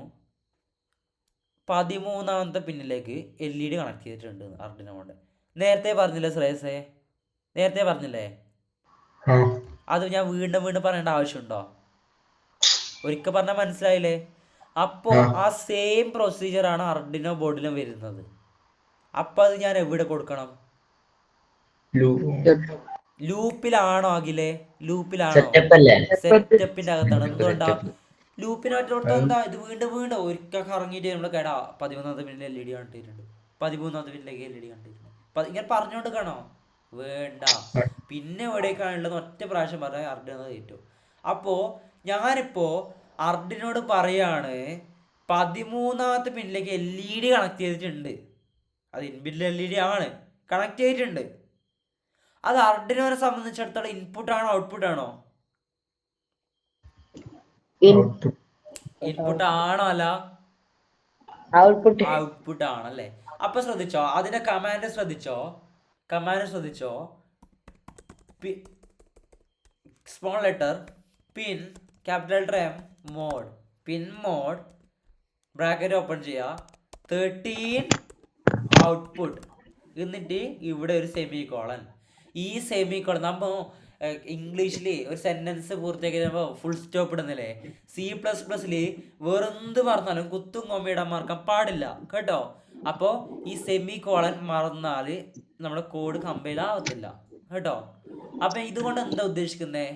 13ാമത്തെ പിന്നിലേക്ക് LED കണക്ട് ചെയ്തിട്ടുണ്ട് അർഡിനോ കൊണ്ട്. നേരത്തെ പറഞ്ഞില്ലേ ശ്രേയസേ? നേരത്തെ പറഞ്ഞില്ലേ? അത് ഞാൻ വീണ്ടും പറയേണ്ട ആവശ്യമുണ്ടോ? ഒരിക്കൽ പറഞ്ഞാൽ മനസ്സിലായില്ലേ? അപ്പോൾ ആ സെയിം പ്രൊസീജിയറാണ് അർഡിനോ ബോർഡിലും വരുന്നത്. അപ്പം അത് ഞാൻ എവിടെ കൊടുക്കണം? ലൂപ്പിലാണോ അഖിലേ? ലൂപ്പിലാണോ? സെറ്റപ്പിന്റെ അകത്താണ്. എന്തുകൊണ്ടാ ലൂപ്പിനായിട്ട് കൊടുത്താൽ എന്താ? ഇത് വീണ്ടും ഒരിക്കൽ കറങ്ങിയിട്ട് നമ്മുടെ കേടാ 13ാമത്തെ പിന്നിൽ LED കണ്ടിട്ടുണ്ട്, 13ാമത്തെ പിന്നിലേക്ക് LED കണ്ടിട്ടുണ്ട്. ഇങ്ങനെ പറഞ്ഞുകൊണ്ട് കാണോ? വേണ്ട. പിന്നെ എവിടേക്കാണുള്ളത് ഒറ്റ പ്രാവശ്യം പറഞ്ഞാൽ അർഡിനോ കയറ്റും. അപ്പോൾ ഞാനിപ്പോൾ അർഡിനോട് പറയാണ് 13ാമത്തെ പിന്നിലേക്ക് LED കണക്ട് ചെയ്തിട്ടുണ്ട്. അത് ഇൻബിൽറ്റ് LED ആണ്, കണക്ട് ചെയ്തിട്ടുണ്ട്. അത് അർഡിനോനെ സംബന്ധിച്ചിടത്തോളം ഇൻപുട്ട് ആണോ ഔട്ട്പുട്ട് ആണോ? ഇൻപുട്ട് ആണോ അല്ല ഔട്ട്പുട്ട് ആണല്ലേ? അപ്പൊ ശ്രദ്ധിച്ചോ, അതിന്റെ കമാൻഡ് ശ്രദ്ധിച്ചോ. സ്മോൾ ലെറ്റർ പിൻ ക്യാപിറ്റൽ ലെറ്റർ M മോഡ്, പിൻ മോഡ് ബ്രാക്കറ്റ് ഓപ്പൺ ചെയ്യുക 13 ഔട്ട്പുട്ട്, എന്നിട്ട് ഇവിടെ ഒരു സെമി കോളൻ. ഈ സെമി കോളൻ നമ്മൾ ഇംഗ്ലീഷിൽ ഒരു സെന്റൻസ് പൂർത്തിയാക്കി ഫുൾ സ്റ്റോപ്പ് ഇടുന്നില്ലേ? C++ൽ വേറെന്ത് പറഞ്ഞാലും കുത്തും കൊമ്മിടാൻ മറക്കാൻ പാടില്ല കേട്ടോ. അപ്പോൾ ഈ സെമി കോളൻ മറന്നാൽ നമ്മുടെ കോഡ് കമ്പൈൽ ആവത്തില്ല കേട്ടോ. അപ്പം ഇതുകൊണ്ട് എന്താ ഉദ്ദേശിക്കുന്നത്?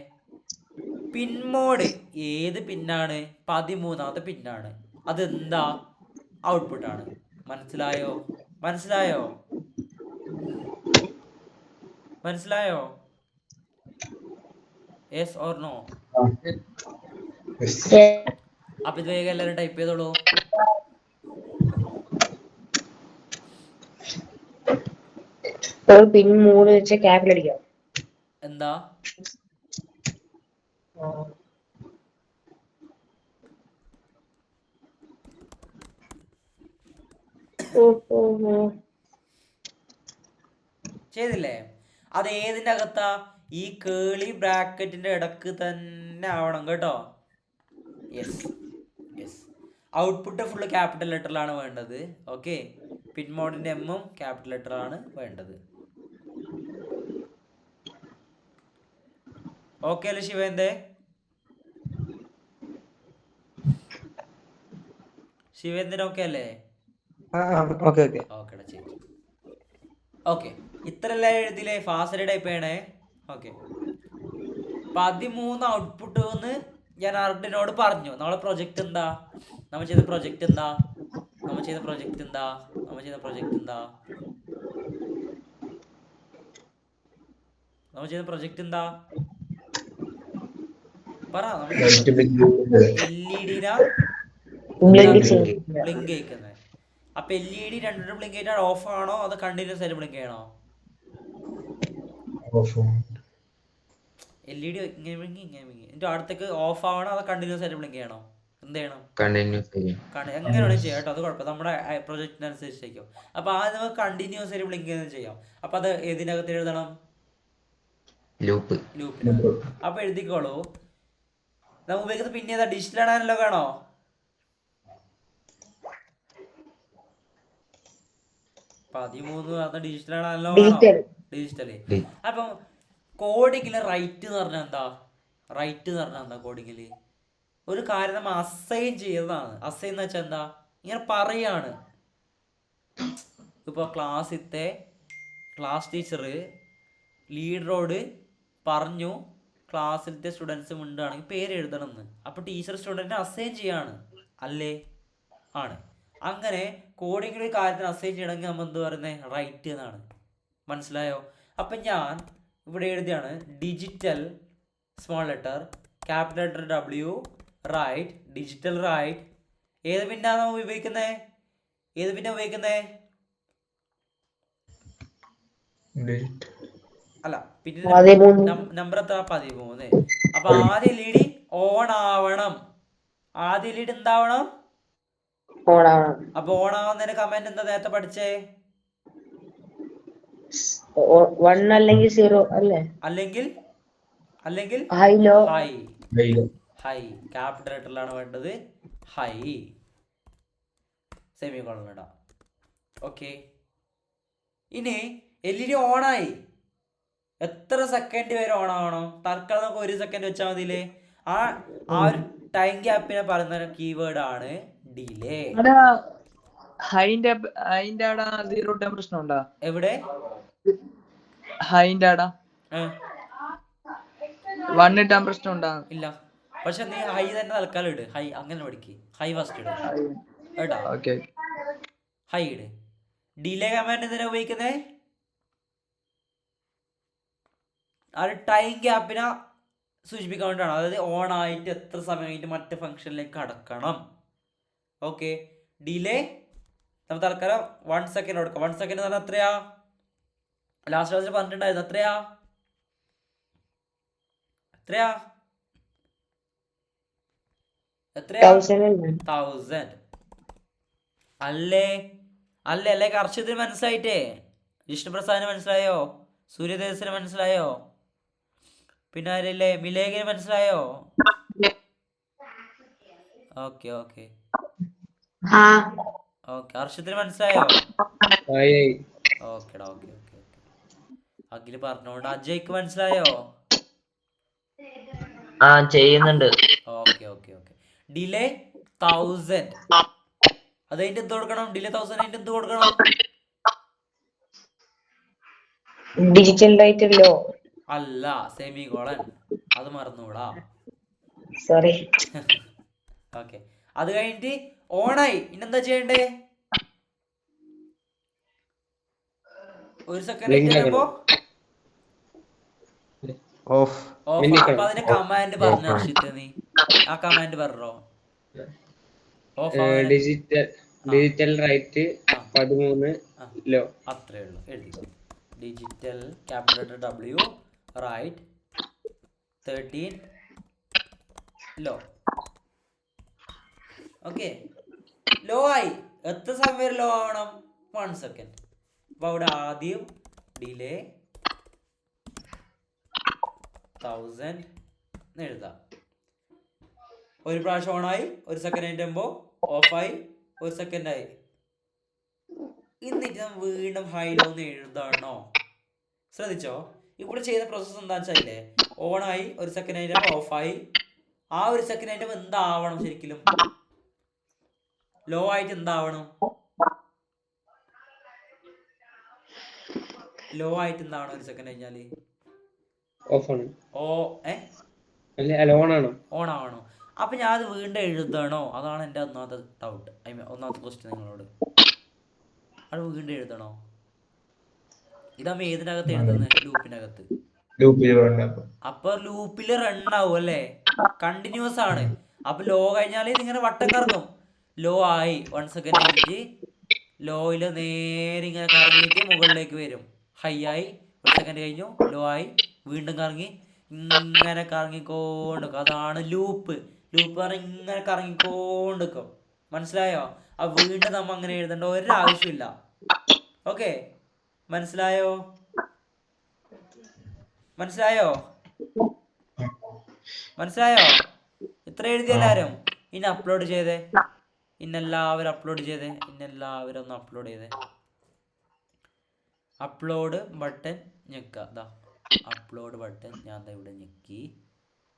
പിൻമോഡ് ഏത് പിന്നാണ്? 13ാമത്തെ പിന്നാണ്. അതെന്താ? ഔട്ട്പുട്ടാണ്. മനസ്സിലായോ? Yes or no? അപ്പൊ ഇത് വേഗം എല്ലാവരും ടൈപ്പ് ചെയ്തോളൂ. പിൻ 3 വെച്ച് ക്യാപിറ്റൽ അടിക്കാം. എന്താ? ചെയ്തില്ലേ? അത് ഏതിൻ്റെ അകത്താ? ഈ കേളി ബ്രാക്കറ്റിന്റെ ഇടക്ക് തന്നെ ആവണം കേട്ടോ. യെസ്. ഔട്ട്പുട്ട് ഫുള്ള് ക്യാപിറ്റൽ ലെറ്ററിലാണ് വേണ്ടത്. ഓക്കെ, പിൻമോഡിന്റെ എമ്മും ക്യാപിറ്റൽ ലെറ്ററാണ് വേണ്ടത്. ഓക്കെ അല്ലേ ശിവേന്ദ്രൻ ഓക്കെ അല്ലേ? ഓക്കെടാ ശരി. ഓക്കെ, ഇത്രയല്ല എഴുതിയില്ലേ? ഫാസ്റ്റ് ടൈപ്പ് ചെയ്യണേ. ഓക്കെ, 13 ഔട്ട്പുട്ട് എന്ന് ഞാൻ അർഡിനോട് പറഞ്ഞു. നമ്മളെ പ്രൊജക്റ്റ് എന്താ? നമ്മൾ ചെയ്ത പ്രൊജക്റ്റ് എന്താ? പറ. LED ബ്ലിങ്ക് ചെയ്യിക്കുന്നത്. അപ്പൊ LED രണ്ടും ബ്ലിങ്ക് ചെയ്താൽ ഓഫ് ആണോ അത് കണ്ടിന്യൂസ് ആയിട്ട് ബ്ലിങ്ക് ചെയ്യണോ? LED ഇതിന്റെ അടുത്തേക്ക് ഓഫ് ആവണോ അത് കണ്ടിന്യൂസ് ആയിട്ട് ബ്ലിങ്ക് ചെയ്യണോ? എന്ത് ചെയ്യണം? എങ്ങനെ വേണം ചെയ്യാം കേട്ടോ, അത് കുഴപ്പം നമ്മുടെ പ്രൊജക്റ്റിനനുസരിച്ചേക്കും. അപ്പൊ ആദ്യം നമുക്ക് കണ്ടിന്യൂസ് ആയിട്ട് ബ്ലിങ്ക് ചെയ്യുന്നത് ചെയ്യാം. അപ്പൊ അത് ഏതിനകത്ത് എഴുതണം? ലൂപ്പിനകത്ത്. അപ്പൊ എഴുതിക്കോളൂ. നമുക്ക് ഉപയോഗിക്കുന്നത് പിന്നെ ഏതാ? ഡിജിറ്റൽ ആണല്ലോ കാണോ? ഡിജിറ്റൽ ആണല്ലോ കാണോ? ഡിജിറ്റല്. അപ്പം കോഡിങ്ങില് റൈറ്റ് എന്ന് പറഞ്ഞാൽ എന്താ? കോഡിങ്ങില് ഒരു കാര്യം നമ്മൾ അസൈൻ ചെയ്തതാണ്. അസൈൻ എന്ന് വെച്ചാൽ എന്താ? ഇങ്ങനെ പറയാണ്. ഇപ്പോൾ ക്ലാസ് ടീച്ചർ ലീഡറോട് പറഞ്ഞു ക്ലാസ്സിലത്തെ സ്റ്റുഡൻസ് ഉണ്ടാണെങ്കിൽ പേര് എഴുതണം എന്ന്. അപ്പോൾ ടീച്ചർ സ്റ്റുഡൻറ്റിനെ അസൈൻ ചെയ്യാണ് അല്ലേ? ആണ്. അങ്ങനെ കോഡിങ്ങിൽ ഒരു കാര്യത്തിന് അസൈൻ ചെയ്യണമെങ്കിൽ നമ്മൾ എന്ത് പറയുന്നത്? റൈറ്റ് എന്നാണ്. മനസ്സിലായോ? അപ്പം ഞാൻ ഇവിടെ എഴുതിയാണ് digital small letter capital letter W write, digital write. ഏത് പിന്നാണ് നമ്മൾ ഉപയോഗിക്കുന്നത്? അല്ല, പിന്നെ നമ്പർ എത്ര? 13. അപ്പൊ ആദ്യ LED ഓൺ ആവണം. എന്താവണം? ഓണാവണം. അപ്പൊ ഓൺ ആവുന്നതിന് കമാൻഡ് എന്താ നേരത്തെ പഠിച്ചേ? 1 അല്ലെങ്കിൽ 0 അല്ലേ? അല്ലെങ്കിൽ അല്ലെങ്കിൽ ഹൈലോ. ഹൈ. ഹൈ ക്യാപിറ്റൽ ലെറ്ററിലാണ് വേണ്ടത്. ഹൈ സെമി കോളൻ ഇടാം. ഓക്കെ. ഇനി LED ഓണായി. എത്ര സെക്കൻഡ് വരെ ഓൺ ആവണം? തൽക്കാലം നമുക്ക് 1 സെക്കൻഡ് വെച്ചാൽ മതിയില്ലേ? ആ ഒരു ടൈം ഗ്യാപ്പിനെ പറയുന്ന കീവേഡ് ആണ് ഡിലേ. ഹൈൻ്റെ അവിടെ 0 ഇട്ടാൻ പ്രശ്നമുണ്ടോ? എവിടെ ഹൈൻ്റെ അവിടെ 1 ഇട്ടാൻ പ്രശ്നമുണ്ടോ? ഇല്ല. പക്ഷെ നീ ഹൈ തന്നെ തൽക്കാലം ഇട്. ഹൈ അങ്ങനെ പഠിക്ക്. ഹൈ ഫസ്റ്റ് ഇട് കേട്ടോ. ഓക്കെ. ഹൈ ഇട്. ഡിലേ കമാൻഡ് എന്തിനാ ഉപയോഗിക്കുന്നത്? ആ ഒരു ടൈം ഗ്യാപ്പിനെ സൂചിപ്പിക്കാൻ വേണ്ടിയിട്ടാണ്. അതായത് ഓൺ ആയിട്ട് എത്ര സമയം കഴിഞ്ഞിട്ട് മറ്റേ ഫംഗ്ഷനിലേക്ക് കടക്കണം. ഓക്കെ. ഡിലേ നമ്മൾ തൽക്കാലം 1 സെക്കൻഡ് കൊടുക്കാം. 1 സെക്കൻഡ് എന്ന് പറഞ്ഞാൽ എത്രയാ? ലാസ്റ്റ് ക്ലാസ്സിൽ പറഞ്ഞിട്ടുണ്ടായിരുന്നു. എത്രയാ? 1000 അല്ലേ? അല്ലേ കർഷകത്തിന് മനസ്സിലായിട്ടേ? വിഷ്ണുപ്രസാദിന് മനസ്സിലായോ? സൂര്യദേവസിന് മനസ്സിലായോ? പിന്നെ ആരല്ലേ? മിലേഖന് മനസ്സിലായോ? Okay okay okay. ഹർഷത്തിന് മനസ്സിലായോ? ഓക്കെടാ. Okay okay okay. അഖില് പറഞ്ഞോണ്ട്. അജയ്ക്ക് മനസ്സിലായോ? ചെയ്യുന്നുണ്ട്. Okay okay okay. ഡിലേ 1000. അത് അതിന്റെ എന്ത് കൊടുക്കണം? ഡിലേ 1000 അതിന്റെ എന്ത് കൊടുക്കണം? ഡിജിറ്റൽ റൈറ്റ് ലോ അല്ല, സെമി കോളൻ. അത് മറന്നുകൂടാ. സോറി. ഓക്കെ. അത് കഴിഞ്ഞിട്ട് ഓണായി. ഇന്നെന്താ ചെയ്യണ്ടേ? 1 സെക്കൻഡ് കഴിയുമ്പോ ഓഫ്. അപ്പൊ അതിന്റെ കമാൻഡ് പറഞ്ഞു ഹർഷിത്ത്. നീ ആ കമാൻഡ് പറഞ്ഞോ. Digital write 13 low. അത്രേ ഉള്ളൂ. എഴുതിക്കോ. Digital capital letter W write 13 low. Okay. Low ആയി. എത്ര സമയം വരെ ലോ ആവണം? 1 സെക്കൻഡ്. അപ്പൊ അവിടെ ആദ്യം ഡിലേ 1000 എഴുതാം. 1 പ്രാവശ്യം ഓണായി. 1 സെക്കൻഡ് കഴിഞ്ഞുമ്പോ ഓഫായി. 1 സെക്കൻഡ് ആയി. എന്നിട്ട് വീണ്ടും ഹൈലോ എന്ന് എഴുതണോ? ശ്രദ്ധിച്ചോ? ഇവിടെ ചെയ്ത പ്രോസസ് എന്താണെന്ന് വെച്ചാലേ, ഓണായി 1 സെക്കൻഡ് കഴിഞ്ഞാൽ ഓഫായി. ആ 1 സെക്കൻഡ് കഴിഞ്ഞാൽ എന്താവണം? ശരിക്കും ലോ ആയിട്ട് എന്താവണം? ലോ ആയിട്ട് എന്താവണം 1 സെക്കൻഡ് കഴിഞ്ഞാല്? ഓൺ ആവണോ? അപ്പൊ ഞാൻ അത് വീണ്ടും എഴുതണോ? അതാണ് എൻ്റെ ഒന്നാമത്തെ ഡൗട്ട്. ഒന്നാമത്തെ ക്വസ്റ്റ്യൻ നിങ്ങളോട്. അത് വീണ്ടും എഴുതണോ? ഇതാകുമ്പോ ഏതിനകത്ത് എഴുതുന്നത്? ലൂപ്പിനകത്ത്. അപ്പൊ ലൂപ്പില് റൺ ആവും അല്ലേ? കണ്ടിന്യൂസ് ആണ്. അപ്പൊ ലോ കഴിഞ്ഞാൽ ഇതിങ്ങനെ വട്ടം കറങ്ങും. ലോ ആയി 1 സെക്കൻഡ് കഴിഞ്ഞിട്ട് ലോയില് നേരെ ഇങ്ങനെ കറങ്ങിയിട്ട് മുകളിലേക്ക് വരും. ഹൈ ആയി 1 സെക്കൻഡ് കഴിഞ്ഞു. ലോ ആയി വീണ്ടും കറങ്ങി ഇങ്ങനെ കറങ്ങിക്കൊണ്ടിരിക്കും. അതാണ് ലൂപ്പ്. ലൂപ്പ് പറഞ്ഞാൽ ഇങ്ങനെ കറങ്ങിക്കൊണ്ടിരിക്കും. മനസ്സിലായോ? ആ വീണ്ടും നമ്മ അങ്ങനെ എഴുതേണ്ട ഒരാവശ്യമില്ല. ഓക്കെ. മനസ്സിലായോ? ഇത്ര എഴുതിയെല്ലാരും? ഇനി അപ്ലോഡ് ചെയ്തേ. ഇന്നെല്ലാവരും അപ്ലോഡ് ചെയ്തേ. ഇന്നെല്ലാവരും ഒന്ന് അപ്ലോഡ് ചെയ്തേ. അപ്ലോഡ് ബട്ടൺ ഞെക്കുക. ഇതാ അപ്ലോഡ് ബട്ടൺ ഞാൻ ഇവിടെ ഞെക്കി.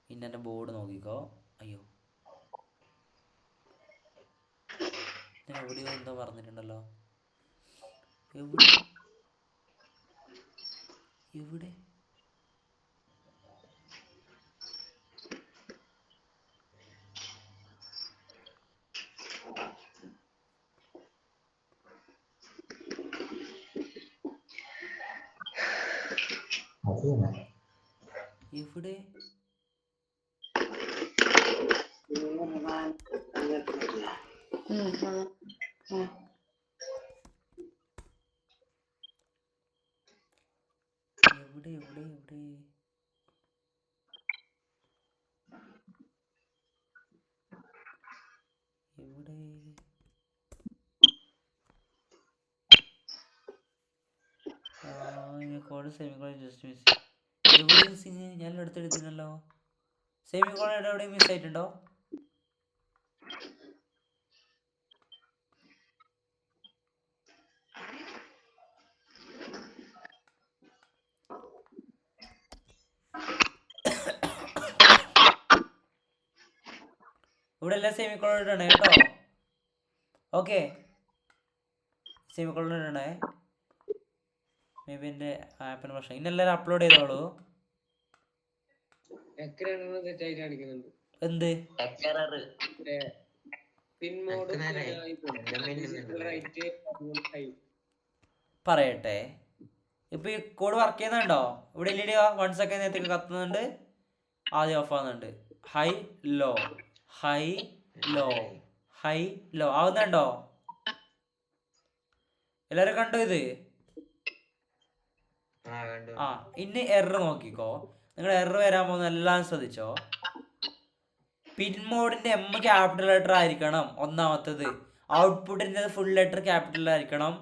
ഇന്നെ ബോർഡ് നോക്കിക്കോ. അയ്യോ, ഞാൻ എവിടെയോ എന്തോ പറഞ്ഞിട്ടുണ്ടല്ലോ. എവിടെ എവിടെ എവിടെ എവിടെ എവിടെ എവിടെ എവിടെ കോഡ് സെമിക്കോളൻ ജസ്റ്റ് മിസ്. എവിടെയും സിങ് ഞാൻ എടുത്ത് എഴുതുന്നല്ലോ. സെമിക്കോളൻ എവിടെയും മിസ് ആയിട്ടുണ്ടോ? ഇവിടെ എല്ലാം സെമിക്കോളൻ ഇടണേ കേട്ടോ. ഓക്കെ, സെമിക്കോളൻ ഇടണേ. മേ ബി എൻ്റെ ആപ്പിന് പ്രശ്നം. ഇന്നെല്ലാവരും അപ്ലോഡ് ചെയ്തോളൂ. തെറ്റായിട്ട് കാണിക്കുന്നുണ്ട്. എന്ത് പറയട്ടെ, ഇപ്പൊ ഈ കോഡ് വർക്ക് ചെയ്യുന്നുണ്ടോ? ഇവിടെ എൽ ഇ ഡി 1 സെക്കൻഡ് നേരത്തേക്ക് കത്തുന്നുണ്ട്, ആദ്യം ഓഫ് ആവുന്നുണ്ട്. High low high low high low ആവുന്നുണ്ടോ? എല്ലാരും കണ്ടോ ഇത്? ആ, ഇനി എറർ നോക്കിക്കോ. നിങ്ങൾ എറർ വരാൻ പോകുന്ന എല്ലാം ശ്രദ്ധിച്ചോ. പിൻ മോഡിന്റെ എം ക്യാപിറ്റൽ ലെറ്റർ ആയിരിക്കണം ഒന്നാമത്തത്. ഔട്ട്പുട്ടിന്റെ ഫുൾ ലെറ്റർ ക്യാപിറ്റൽ ആയിരിക്കണം.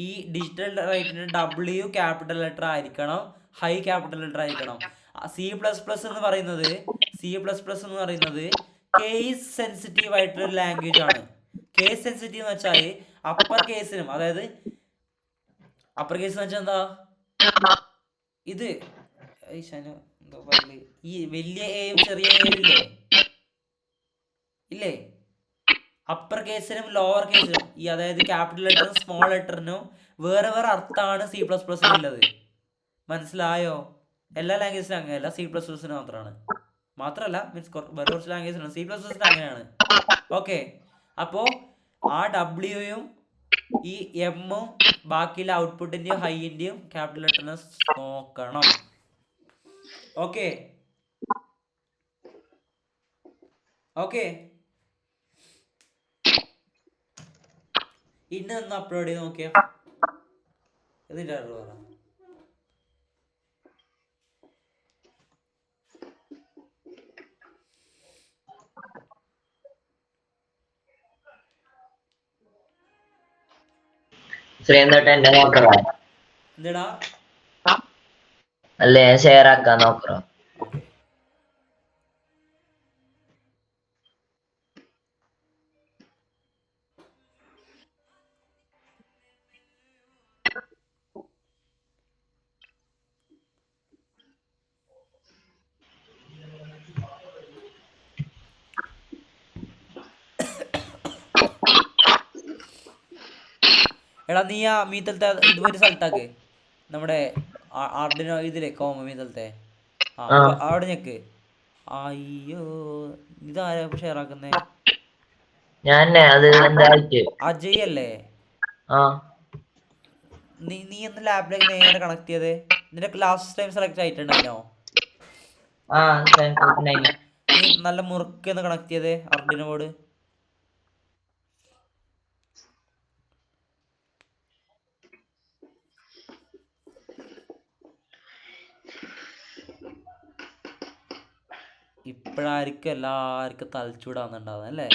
ഈ ഡിജിറ്റൽ റൈറ്റിന്റെ W ക്യാപിറ്റൽ ലെറ്റർ ആയിരിക്കണം, ഹൈ ക്യാപിറ്റൽ ലെറ്റർ ആയിരിക്കണം. C++ എന്ന് പറയുന്നത് കേസ് സെൻസിറ്റീവ് ആയിട്ടൊരു ലാംഗ്വേജ് ആണ്. കേസ് സെൻസിറ്റീവ് എന്ന് വെച്ചാൽ അപ്പർ കേസിനും, അതായത് അപ്പർ കേസ് എന്ന് വെച്ചാൽ എന്താ, ഇത് എന്തോ പറയല്, ഈ വലിയ എയും ചെറിയ എയും ഇല്ലേ, അപ്പർ കേസിനും ലോവർ കേസിനും, ഈ അതായത് ക്യാപിറ്റൽ ലെറ്ററും സ്മോൾ ലെറ്ററിനും വേറെ വേറെ അർത്ഥമാണ് C++ ഉള്ളത്. മനസ്സിലായോ? എല്ലാ ലാംഗ്വേജിനും അങ്ങനെയല്ല, C++ മാത്രമല്ല, മീൻസ് വേറെ കുറച്ച് ലാംഗ്വേജിനാണ്, C++ അങ്ങനെയാണ്. ഓക്കെ, അപ്പോൾ ആ Wയും ഈ എമ്മും ബാക്കിയുള്ള ഔട്ട്പുട്ടിന്റെയും ഹൈന്റെയും ക്യാപിറ്റൽ ലെറ്ററിനെ നോക്കണം. ഓക്കെ ഓക്കെ ഇന്ന് അപ്ലോഡ് ചെയ്ത് നോക്കിയാ ഇതിന്റെ അറിവ് പറ. ശ്രീന്തോട്ട് എന്നെ നോക്കറോ? എന്താടാ? അല്ലേ ഷെയർ ആക്കാൻ നോക്കറോ? എടാ നീ ആ മീത്തലത്തെ ഇതുപോലെ സ്ഥലത്താക്ക്, നമ്മുടെ ആർഡിനോ ഇതിലെ കോമ മീത്തലത്തെ അവിടെ ഞെക്ക്. അയ്യോ, ഇതാരാ ഷെയർ ആക്കുന്നേ? അജയ് അല്ലേ? നീ ഒന്ന് ലാപ്പിലേക്ക് നേരെ കണക്ട് ചെയ്തേ. നിന്റെ ലാസ്റ്റ് ടൈം സെലക്ട് ആയിട്ടുണ്ടായിനോ? നീ നല്ല മുറുക്കെന്ന് കണക്ട് ചെയ്തേ ആർഡിനോ ബോർഡ്. ഇപ്പോഴായിരിക്കും എല്ലാവർക്കും തലച്ചൂടാവുന്നുണ്ടാവുന്നത് അല്ലേ?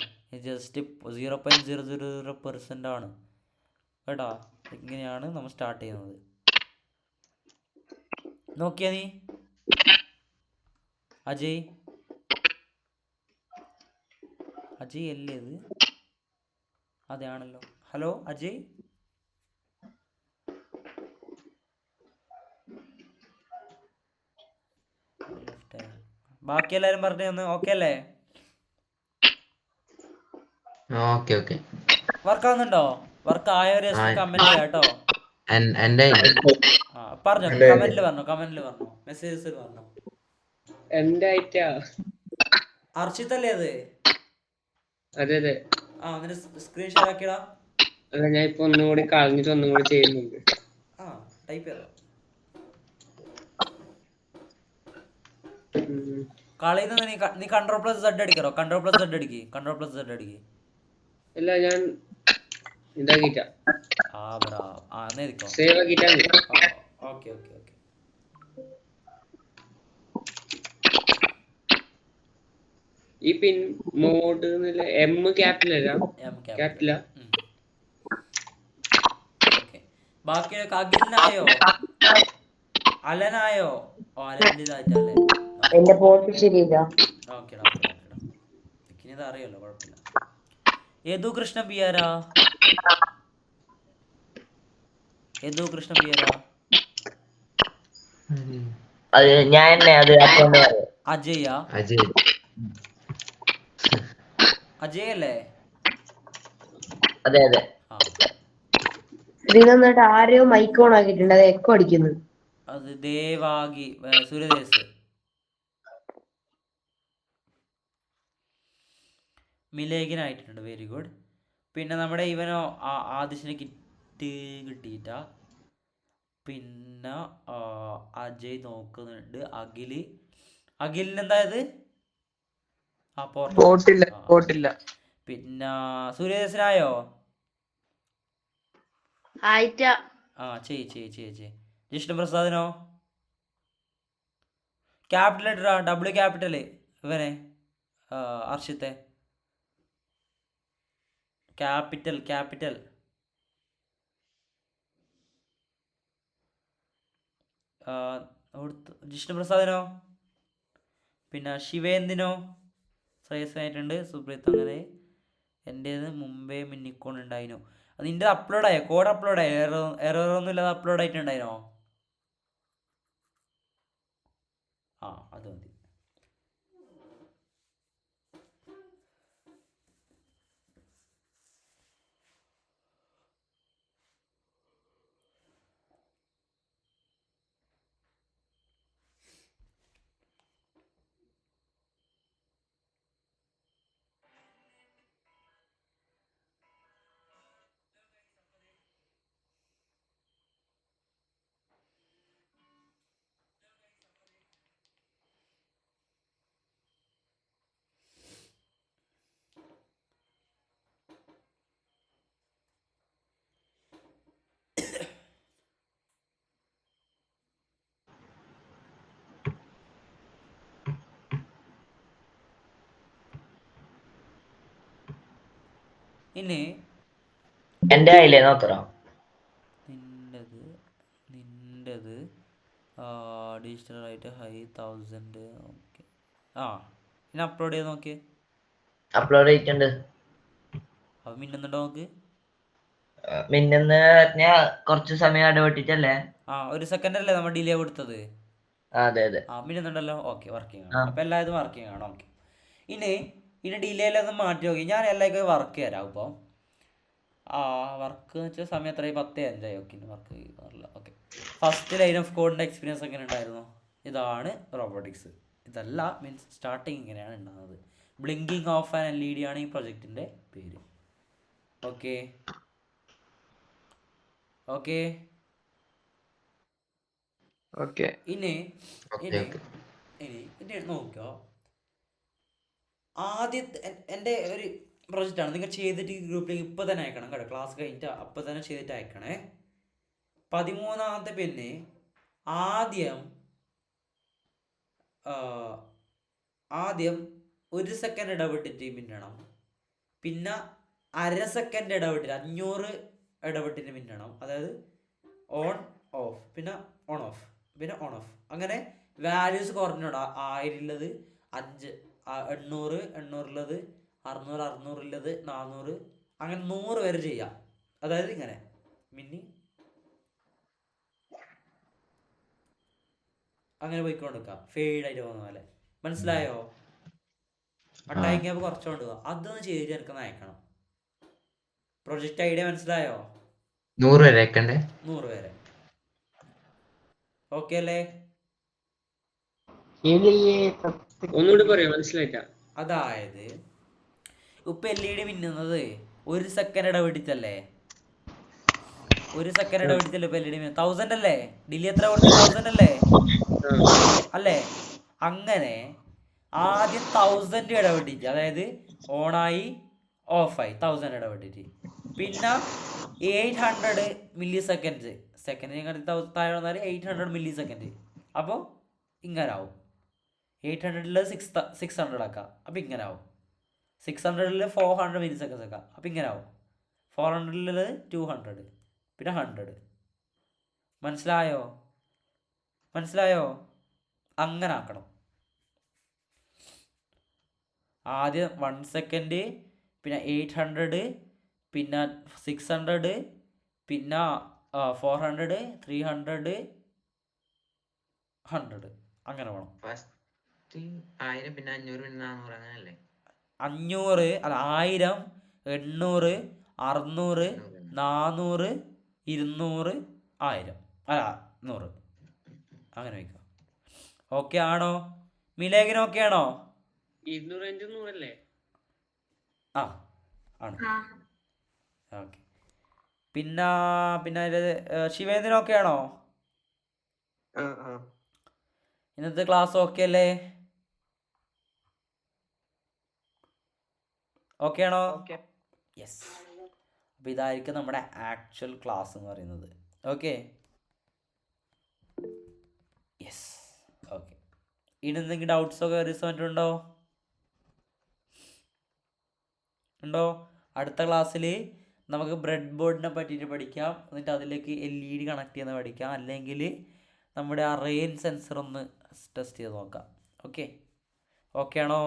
ജസ്റ്റ് 0.000% ആണ് കേട്ടോ. ഇങ്ങനെയാണ് നമ്മൾ സ്റ്റാർട്ട് ചെയ്യുന്നത്. നോക്കിയാ നീ അജയ് അല്ലേ ഇത്? അതെ ആണല്ലോ. ഹലോ അജയ്, ബാക്കി എല്ലാരും പറഞ്ഞു ഒന്ന് ഓക്കെ അല്ലേ? വർക്ക് ആവുന്നുണ്ടോ? വർക്ക് ആയവരെ കമന്റ് ചെയ്യാം കേട്ടോ. പറഞ്ഞോ, കമന്റിൽ പറഞ്ഞോ, മെസ്സേജസ് പറഞ്ഞോ. അർഷിത് അല്ലേ അത്? അതെ. ആ, എന്നിട്ട് സ്ക്രീൻ ഷെയർ ആക്കിയടാ. അല്ല, ഞാൻ ഇപ്പൊ ഒന്നുകൂടി കളഞ്ഞിട്ട് ഒന്നുകൂടി ചെയ്യുന്നുണ്ട്. ടൈപ്പ് ചെയ്തോ. കളയുന്നത് നീ Ctrl+Z അടിക്കറോ? Ctrl+Z അടിക്ക്. ഇല്ല, ഞാൻ ഇതാക്കിട്ട സേവ് ആക്കിട്ടാണ്. ഓക്കെ. ഈ പിൻ മോഡ് എം ക്യാപിറ്റലാ. ബാക്കി അഖിലിനായോ? അലനായോ? ഓ അലൻ്റെ ഇതായിട്ടല്ലേ. എന്റെ പോസ്റ്റ് ശരിയില്ല. ഓക്കേടാ ഓക്കേടാ ഓക്കേടാ. ഇനി ഇത് അറിയാലോ, കുഴപ്പമില്ല. യദു കൃഷ്ണ പിയാരാ? യദു കൃഷ്ണ പിയാരാ? അത് ഞാൻ തന്നെ അത് അക്കൗണ്ട് പറയാം. അജയ? അജയ്. അജയ് അല്ലേ? അതെ അതെ. ആ ശ്രീനന്നായിട്ട് ആരെയോ മൈക്ക് ഓൺ ആക്കിയിട്ടുണ്ട്, അത് എക്കോ അടിക്കുന്നു. അത് ദേവാഗി സൂര്യദേശ്. മിലേഖനായിട്ടുണ്ട്, വെരി ഗുഡ്. പിന്നെ നമ്മുടെ ഇവനോ ആദിശിന് കിറ്റ് കിട്ടിയിട്ടാ. പിന്നെ അജയ് നോക്കുന്നുണ്ട്. അഖിലിന് എന്തായത്? ആ പോട്ടില്ല പോട്ടില്ല. പിന്നെ സൂര്യദേശനായോ? ആയിട്ടാ. ആ ചെയ്. ജിഷ്ണു പ്രസാദിനോ? ക്യാപിറ്റൽ ഇട്ടാ, ഡബ്ല്യു ക്യാപിറ്റല്. ഇവനെ അർഷിത്തെ ക്യാപിറ്റൽ. ജിഷ്ണു പ്രസാദിനോ? പിന്നെ ശിവേന്ദിനോ? ശ്രേയസായിട്ടുണ്ട്. സുബ്രീത്ത് അങ്ങനെ. എൻ്റേത് മുമ്പേ മിന്നിക്കോൺ ഉണ്ടായിനോ? അത് നിൻ്റെ അപ്ലോഡായോ? കോഡ് അപ്ലോഡായോ? എററൊന്നും ഇല്ലാതെ അപ്ലോഡ് ആയിട്ടുണ്ടായിരുന്നോ? ആ അത് മതി. ഇനി എന്റെ കയ്യിലേ നോക്കറോ? നിൻ്റെത് ഡിജിറ്റലായിട്ട് ഹൈ 1000. ഓക്കെ. ആ ഇനി അപ്ലോഡ് ചെയ്ത് നോക്കിയേ. അപ്ലോഡ് ചെയ്തിട്ടുണ്ട്. അപ്പം മിന്നുന്നുണ്ടോ നോക്ക്. മിന്നുന്ന് പറഞ്ഞാ കുറച്ച് സമയം ഇടപെട്ടിട്ടല്ലേ? ആ 1 സെക്കൻഡ് അല്ലേ നമ്മൾ ഡിലേ കൊടുത്തത്? അതെ അതെ. ആ മിന്നുന്നുണ്ടല്ലോ. ഓക്കെ, വർക്കിംഗ് ആണ്. അപ്പം എല്ലാവരും വർക്കിംഗ് ആണ്. ഓക്കെ. ഇനി ഡിലേയിലൊന്ന് മാറ്റി നോക്കി. ഞാൻ എല്ലാവർക്കും വർക്ക് തരാം. ഇപ്പോൾ വർക്ക് എന്ന് വെച്ചാൽ സമയം എത്രയായി? 10:05. ഓക്കെ, വർക്ക് ചെയ്യില്ല. ഓക്കെ. ഫസ്റ്റ് ലൈൻ ഓഫ് കോഡിൻ്റെ എക്സ്പീരിയൻസ് എങ്ങനെ ഉണ്ടായിരുന്നു? ഇതാണ് റോബോട്ടിക്സ്. ഇതല്ല, മീൻസ് സ്റ്റാർട്ടിങ് ഇങ്ങനെയാണ് ഉണ്ടാകുന്നത്. ബ്ലിങ്കിങ് ഓഫ് ആൻഡ് LED ആണ് ഈ പ്രൊജക്റ്റിൻ്റെ പേര്. ഓക്കെ. ഇനി നോക്കുക. ആദ്യത്തെ എൻ്റെ ഒരു പ്രൊജക്റ്റാണ്. നിങ്ങൾ ചെയ്തിട്ട് ഗ്രൂപ്പിലേക്ക് ഇപ്പോൾ തന്നെ അയക്കണം കേട്ടോ. ക്ലാസ് കഴിഞ്ഞിട്ട് അപ്പോൾ തന്നെ ചെയ്തിട്ട് അയക്കണേ. 13ാമത്തെ പിന്നെ ആദ്യം 1 സെക്കൻഡ് ഇടപെട്ടിട്ട് മിന്നണം. പിന്നെ 1/2 സെക്കൻഡ് ഇടപെട്ടിട്ട് 500 ഇടപെട്ടിട്ട് മിന്നണം. അതായത് ഓൺ ഓഫ്, പിന്നെ ഓൺ ഓഫ്, പിന്നെ ഓൺ ഓഫ്. അങ്ങനെ വാല്യൂസ് കുറഞ്ഞോടാ. 1000 ഉള്ളത് 5, 800 ഉള്ളത് 600 ഉള്ളത് 400, അങ്ങനെ 100 വരെ ചെയ്യാം. അതായത് ഇങ്ങനെ മിന്നി അങ്ങനെ പോയിക്കൊണ്ടിരിക്കുക, ഫെയ്ഡായിട്ട് പോകുന്ന പോലെ. മനസ്സിലായോ? ആ ടൈം ഗ്യാപ്പ് കുറച്ചുകൊണ്ട് പോവാ. അതൊന്ന് ചെയ്തിട്ട് എനിക്ക് അയക്കണം. പ്രൊജക്റ്റ് ഐഡിയ മനസ്സിലായോ? 100 വരെ അയക്കണ്ടേ? 100 വരെ. ഓക്കെ അല്ലേ? ഒന്നുകൂടി പറയോ, മനസ്സിലായില്ല. അതായത് ഇപ്പൊ LED മിന്നുന്നത് 1 സെക്കൻഡ് ഇടപെട്ടിട്ടല്ലേ? 1 സെക്കൻഡ് ഇടപെട്ടിട്ടല്ലേ ഇപ്പൊ LED 1000 അല്ലേ? ഡിലേ എത്ര കൊടുത്ത? 1000 അല്ലേ? അങ്ങനെ ആദ്യം 1000 ഇടപെട്ടിട്ട്, അതായത് ഓണായി ഓഫായി 1000 ഇടപെട്ടിട്ട്. പിന്നെ 800 മില്ലി സെക്കൻഡ്. സെക്കൻഡിന് താഴെ വന്നാൽ 800 മില്ലി സെക്കൻഡ്. അപ്പോൾ ഇങ്ങനെ ആവും. 800 600 ആക്കാം. അപ്പം ഇങ്ങനെ ആവും. 600 400 മില്ലി സെക്കൻഡ്സ് ആക്കാം. അപ്പം ഇങ്ങനെ ആവും. 400 200, പിന്നെ 100. മനസ്സിലായോ? മനസ്സിലായോ? അങ്ങനെ ആക്കണം. ആദ്യം 1 സെക്കൻഡ്, പിന്നെ 800, പിന്നെ 600, പിന്നെ 400, 300, 100 അങ്ങനെ വേണം. ഫസ്റ്റ് 1000 പിന്നെ 500 പിന്നെ 400 അങ്ങനല്ലേ? 500 അല്ല 1000, 800, 600, 400, 200, 1000 അല്ല 100 അങ്ങനെ വയ്ക്കുക. ഓക്കെ ആണോ? മിലേഖിന് ഓക്കെ ആണോ? 200 100 ആ ആണ്. ഓക്കെ. പിന്നെ ശിവേന്ദ്രൻ ഓക്കെ ആണോ? ഇന്നത്തെ ക്ലാസ് ഓക്കെ അല്ലേ? ഓക്കെ ആണോ? യെസ്. അപ്പോൾ ഇതായിരിക്കും നമ്മുടെ ആക്ച്വൽ ക്ലാസ് എന്ന് പറയുന്നത്. Okay yes. ഓക്കെ. ഇനി എന്തെങ്കിലും ഡൗട്ട്സോ ക്വയറീസോ മറ്റുണ്ടോ? ഉണ്ടോ? അടുത്ത ക്ലാസ്സിൽ നമുക്ക് ബ്രെഡ് ബോർഡിനെ പറ്റിയിട്ട് പഠിക്കാം. എന്നിട്ട് അതിലേക്ക് LED കണക്ട് ചെയ്യുന്നത് പഠിക്കാം. അല്ലെങ്കിൽ നമ്മുടെ ആ റെയിൻ സെൻസർ ഒന്ന് ടെസ്റ്റ് ചെയ്ത് നോക്കാം. ഓക്കെ ആണോ?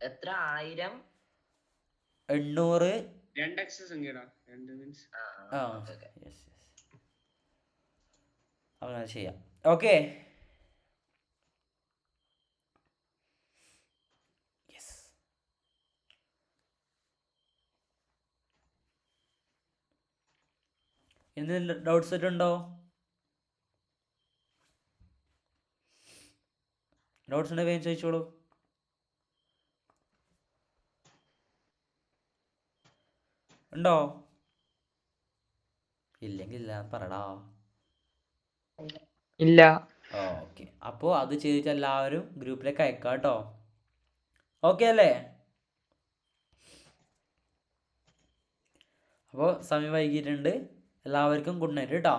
എത്ര 1000? 800. 2x സംഖ്യടാ. 2 മീൻസ് യെസ് അങ്ങനെ ചെയ്യാം. Okay yes. എന്തെങ്കിലും ഡൗട്ട്സ് ആയിട്ടുണ്ടോ? ഡൗട്ട്സ് ഉണ്ടെങ്കിൽ വേഗം ചോദിച്ചോളൂ. ഉണ്ടോ? ഇല്ലെങ്കിൽ ഇല്ല പറടാ. ഇല്ല. ഓക്കെ. അപ്പോൾ അത് ചെയ്തിട്ട് എല്ലാവരും ഗ്രൂപ്പിലേക്ക് അയക്കാം കേട്ടോ. ഓക്കെ അല്ലേ? അപ്പോൾ സമയം വൈകിയിട്ടുണ്ട്. എല്ലാവർക്കും ഗുഡ് നൈറ്റ് കേട്ടോ.